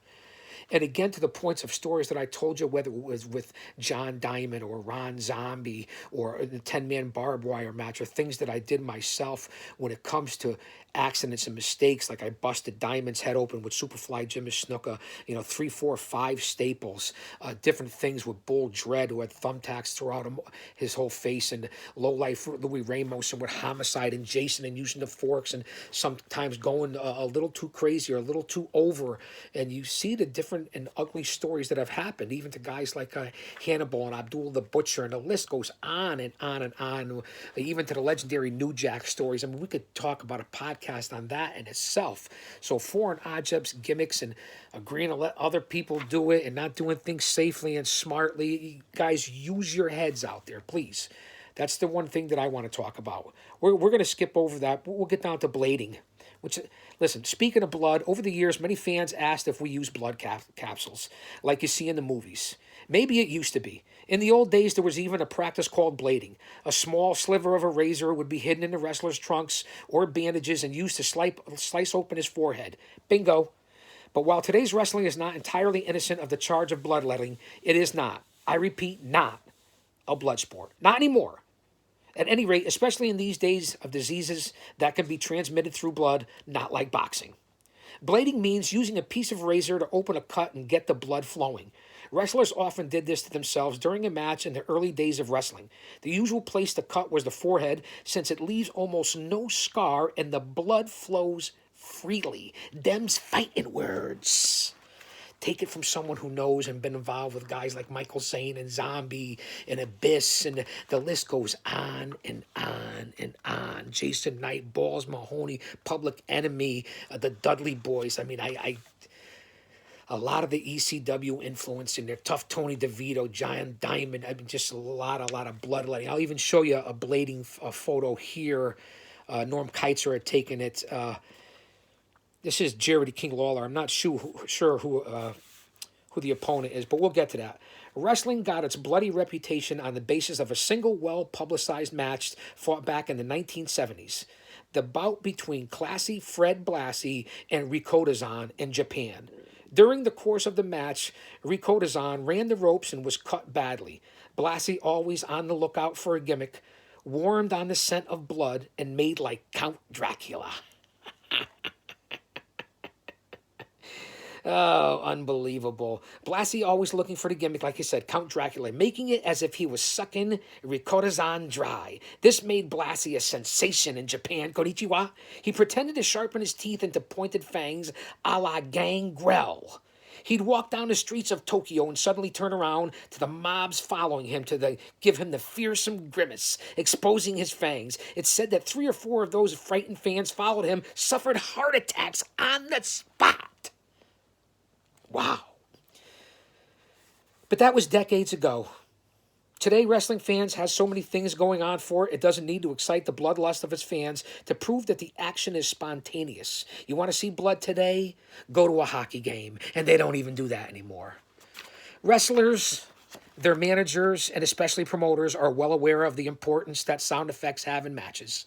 And again, to the points of stories that I told you, whether it was with John Diamond or Ron Zombie or the 10-man barbed wire match, or things that I did myself when it comes to accidents and mistakes, like I busted Diamond's head open with Superfly Jimmy Snuka, 3, 4, 5 staples, different things with Bull Dread, who had thumbtacks throughout his whole face, and lowlife Louis Ramos, and with Homicide and Jason, and using the forks, and sometimes going a little too crazy or a little too over. And you see the different and ugly stories that have happened, even to guys like Hannibal and Abdul the Butcher, and the list goes on and on and on, even to the legendary New Jack stories. I mean, we could talk about a podcast on that in itself. So foreign objects, gimmicks, and agreeing to let other people do it and not doing things safely and smartly. Guys, use your heads out there, please. That's the one thing that I want to talk about. We're going to skip over that. We'll get down to blading. Which, listen, speaking of blood, over the years, many fans asked if we use blood capsules, like you see in the movies. Maybe it used to be. In the old days, there was even a practice called blading. A small sliver of a razor would be hidden in the wrestler's trunks or bandages and used to slice open his forehead. Bingo. But while today's wrestling is not entirely innocent of the charge of bloodletting, it is not, I repeat, not a blood sport. Not anymore. At any rate, especially in these days of diseases that can be transmitted through blood, not like boxing. Blading means using a piece of razor to open a cut and get the blood flowing. Wrestlers often did this to themselves during a match in the early days of wrestling. The usual place to cut was the forehead, since it leaves almost no scar and the blood flows freely. Dem's fighting words. Take it from someone who knows and been involved with guys like Michael Zane and Zombie and Abyss, and the list goes on and on and on. Jason Knight, Balls Mahoney, Public Enemy, the Dudley Boys. I mean, a lot of the ECW influence in there. Tough Tony DeVito, Giant Diamond. I mean, just a lot of bloodletting. I'll even show you a blading photo here. Norm Keitzer had taken it. This is Jerry King Lawler. I'm not sure who the opponent is, but we'll get to that. Wrestling got its bloody reputation on the basis of a single well-publicized match fought back in the 1970s. The bout between Classy Fred Blassie and Rikotazan in Japan. During the course of the match, Rikotazan ran the ropes and was cut badly. Blassie, always on the lookout for a gimmick, warmed on the scent of blood and made like Count Dracula. Oh, unbelievable. Blassie always looking for the gimmick, like you said, Count Dracula, making it as if he was sucking Ricotazan dry. This made Blassie a sensation in Japan. Konnichiwa. He pretended to sharpen his teeth into pointed fangs a la Gangrel. He'd walk down the streets of Tokyo and suddenly turn around to the mobs following him give him the fearsome grimace, exposing his fangs. It's said that 3 or 4 of those frightened fans followed him, suffered heart attacks on the spot. Wow. But that was decades ago. Today, wrestling fans has so many things going on for it, it doesn't need to excite the bloodlust of its fans to prove that the action is spontaneous. You want to see blood today? Go to a hockey game. And they don't even do that anymore. Wrestlers, their managers, and especially promoters are well aware of the importance that sound effects have in matches.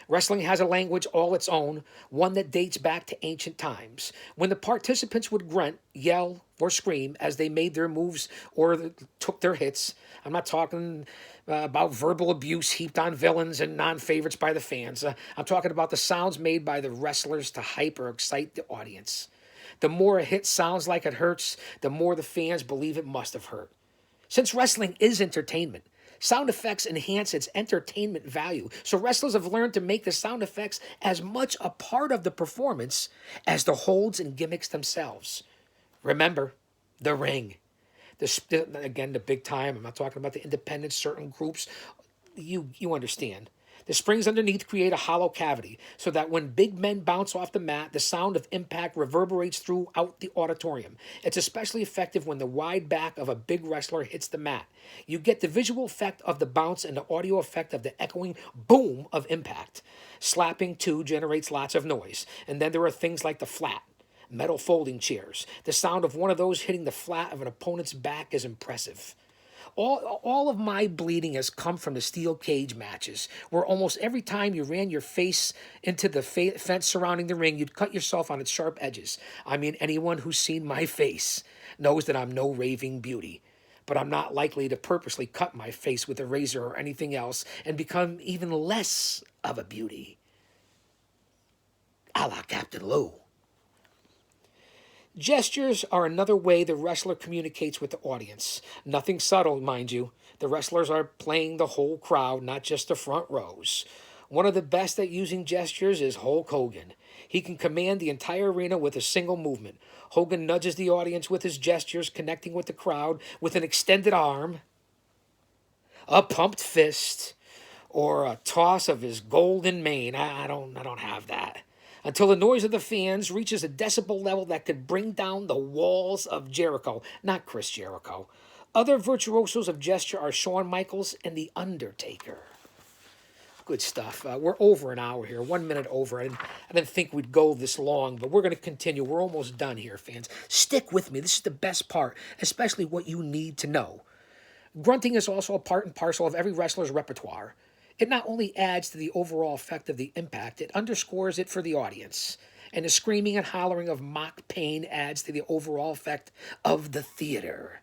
Wrestling has a language all its own, one that dates back to ancient times, when the participants would grunt, yell, or scream as they made their moves or took their hits. I'm not talking about verbal abuse heaped on villains and non-favorites by the fans. I'm talking about the sounds made by the wrestlers to hype or excite the audience. The more a hit sounds like it hurts, the more the fans believe it must have hurt. Since wrestling is entertainment, sound effects enhance its entertainment value. So wrestlers have learned to make the sound effects as much a part of the performance as the holds and gimmicks themselves. Remember, the ring. Again, the big time. I'm not talking about the independents, certain groups. You understand. The springs underneath create a hollow cavity so that when big men bounce off the mat, the sound of impact reverberates throughout the auditorium. It's especially effective when the wide back of a big wrestler hits the mat. You get the visual effect of the bounce and the audio effect of the echoing boom of impact. Slapping, too, generates lots of noise. And then there are things like the flat, metal folding chairs. The sound of one of those hitting the flat of an opponent's back is impressive. All of my bleeding has come from the steel cage matches, where almost every time you ran your face into the fence surrounding the ring, you'd cut yourself on its sharp edges. I mean, anyone who's seen my face knows that I'm no raving beauty, but I'm not likely to purposely cut my face with a razor or anything else and become even less of a beauty. A la Captain Lou. Gestures are another way the wrestler communicates with the audience. Nothing subtle, mind you. The wrestlers are playing the whole crowd, not just the front rows. One of the best at using gestures is Hulk Hogan. He can command the entire arena with a single movement. Hogan nudges the audience with his gestures, connecting with the crowd with an extended arm, a pumped fist, or a toss of his golden mane. I don't have that. Until the noise of the fans reaches a decibel level that could bring down the walls of Jericho, not Chris Jericho. Other virtuosos of gesture are Shawn Michaels and The Undertaker. Good stuff. We're over an hour here, 1 minute over. I didn't think we'd go this long, but we're going to continue. We're almost done here, fans. Stick with me. This is the best part, especially what you need to know. Grunting is also a part and parcel of every wrestler's repertoire. It not only adds to the overall effect of the impact, it underscores it for the audience. And the screaming and hollering of mock pain adds to the overall effect of the theater.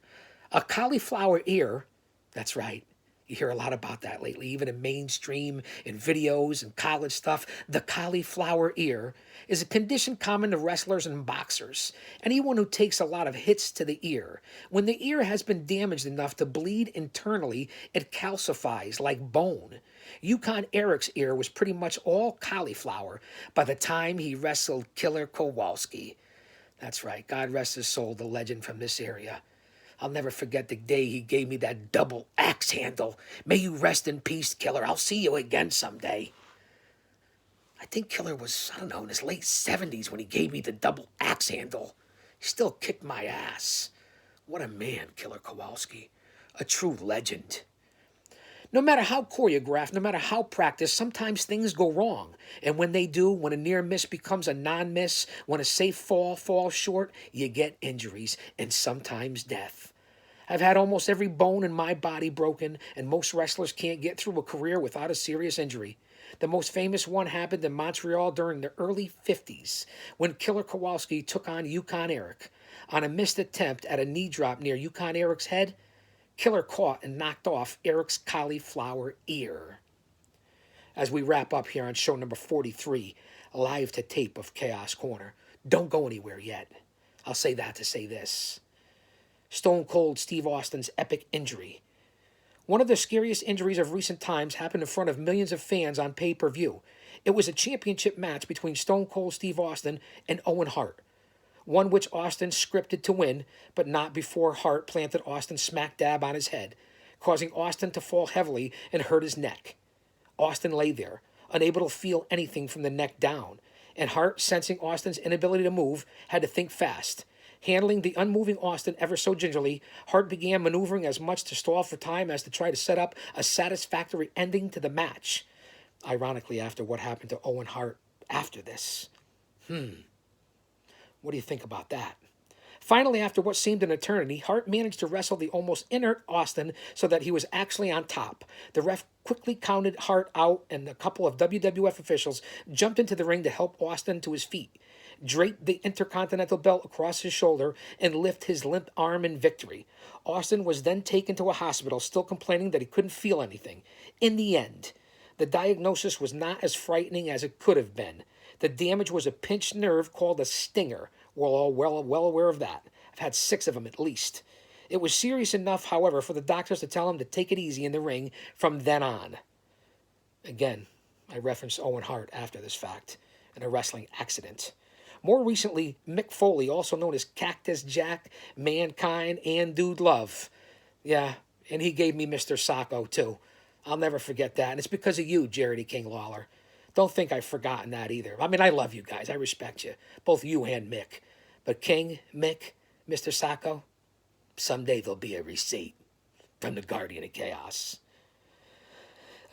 A cauliflower ear, that's right, you hear a lot about that lately, even in mainstream, in videos and college stuff. The cauliflower ear is a condition common to wrestlers and boxers. Anyone who takes a lot of hits to the ear. When the ear has been damaged enough to bleed internally, it calcifies like bone. Yukon Eric's ear was pretty much all cauliflower by the time he wrestled Killer Kowalski. That's right, God rest his soul, the legend from this area. I'll never forget the day he gave me that double axe handle. May you rest in peace, Killer. I'll see you again someday. I think Killer was, in his late 70s when he gave me the double axe handle. He still kicked my ass. What a man, Killer Kowalski. A true legend. No matter how choreographed, no matter how practiced, sometimes things go wrong. And when they do, when a near miss becomes a non-miss, when a safe fall falls short, you get injuries and sometimes death. I've had almost every bone in my body broken, and most wrestlers can't get through a career without a serious injury. The most famous one happened in Montreal during the early 50s, when Killer Kowalski took on Yukon Eric. On a missed attempt at a knee drop near Yukon Eric's head, Killer caught and knocked off Eric's cauliflower ear. As we wrap up here on show number 43, live to tape of Chaos Corner, don't go anywhere yet. I'll say that to say this. Stone Cold Steve Austin's epic injury. One of the scariest injuries of recent times happened in front of millions of fans on pay-per-view. It was a championship match between Stone Cold Steve Austin and Owen Hart, one which Austin scripted to win, but not before Hart planted Austin smack dab on his head, causing Austin to fall heavily and hurt his neck. Austin lay there, unable to feel anything from the neck down, and Hart, sensing Austin's inability to move, had to think fast. Handling the unmoving Austin ever so gingerly, Hart began maneuvering as much to stall for time as to try to set up a satisfactory ending to the match. Ironically, after what happened to Owen Hart after this. What do you think about that? Finally, after what seemed an eternity, Hart managed to wrestle the almost inert Austin so that he was actually on top. The ref quickly counted Hart out, and a couple of WWF officials jumped into the ring to help Austin to his feet, drape the Intercontinental belt across his shoulder, and lift his limp arm in victory. Austin was then taken to a hospital, still complaining that he couldn't feel anything. In the end, the diagnosis was not as frightening as it could have been. The damage was a pinched nerve called a stinger. We're all well aware of that. I've had 6 of them at least. It was serious enough, however, for the doctors to tell him to take it easy in the ring from then on. Again, I referenced Owen Hart after this fact in a wrestling accident. More recently, Mick Foley, also known as Cactus Jack, Mankind, and Dude Love. Yeah, and he gave me Mr. Sacco, too. I'll never forget that, and it's because of you, Jarrett King Lawler. Don't think I've forgotten that either. I mean, I love you guys. I respect you, both you and Mick. But King, Mick, Mr. Sacco, someday there'll be a receipt from the Guardian of Chaos.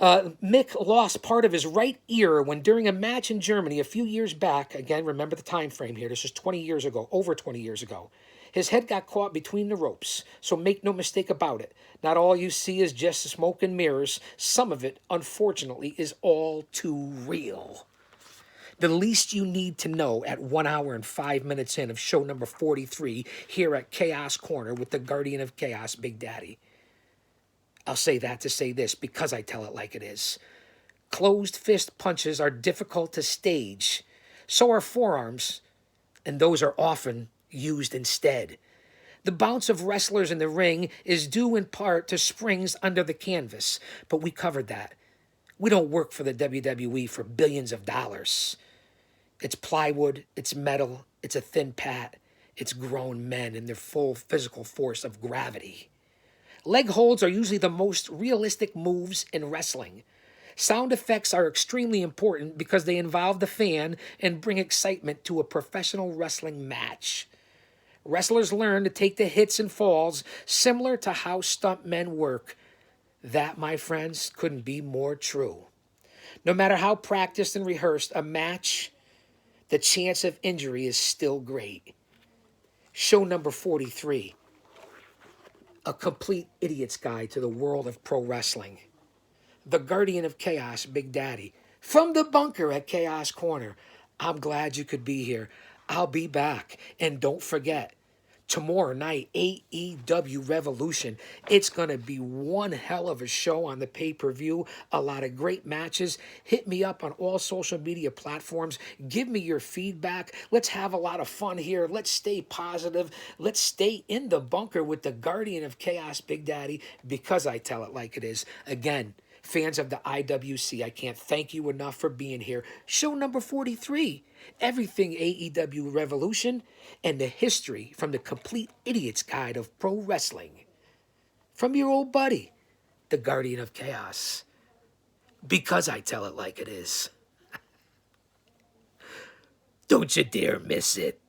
Mick lost part of his right ear when during a match in Germany a few years back, again, remember the time frame here, this is 20 years ago, over 20 years ago. His head got caught between the ropes, so make no mistake about it. Not all you see is just smoke and mirrors. Some of it, unfortunately, is all too real. The least you need to know at 1 hour and 5 minutes in of show number 43 here at Chaos Corner with the Guardian of Chaos, Big Daddy. I'll say that to say this because I tell it like it is. Closed fist punches are difficult to stage. So are forearms, and those are often used instead. The bounce of wrestlers in the ring is due in part to springs under the canvas, but we covered that. We don't work for the WWE for billions of dollars. It's plywood, it's metal, it's a thin pad, it's grown men in their full physical force of gravity. Leg holds are usually the most realistic moves in wrestling. Sound effects are extremely important because they involve the fan and bring excitement to a professional wrestling match. Wrestlers learn to take the hits and falls similar to how stuntmen work. That, my friends, couldn't be more true. No matter how practiced and rehearsed a match, the chance of injury is still great. Show number 43. A complete idiot's guide to the world of pro wrestling. The Guardian of Chaos, Big Daddy. From the bunker at Chaos Corner. I'm glad you could be here. I'll be back. And don't forget, tomorrow night, AEW Revolution. It's going to be one hell of a show on the pay-per-view. A lot of great matches. Hit me up on all social media platforms. Give me your feedback. Let's have a lot of fun here. Let's stay positive. Let's stay in the bunker with the Guardian of Chaos, Big Daddy, because I tell it like it is. Again, fans of the IWC, I can't thank you enough for being here. Show number 43. Everything AEW Revolution and the history from the complete idiot's guide of pro wrestling. From your old buddy, the Guardian of Chaos. Because I tell it like it is. Don't you dare miss it.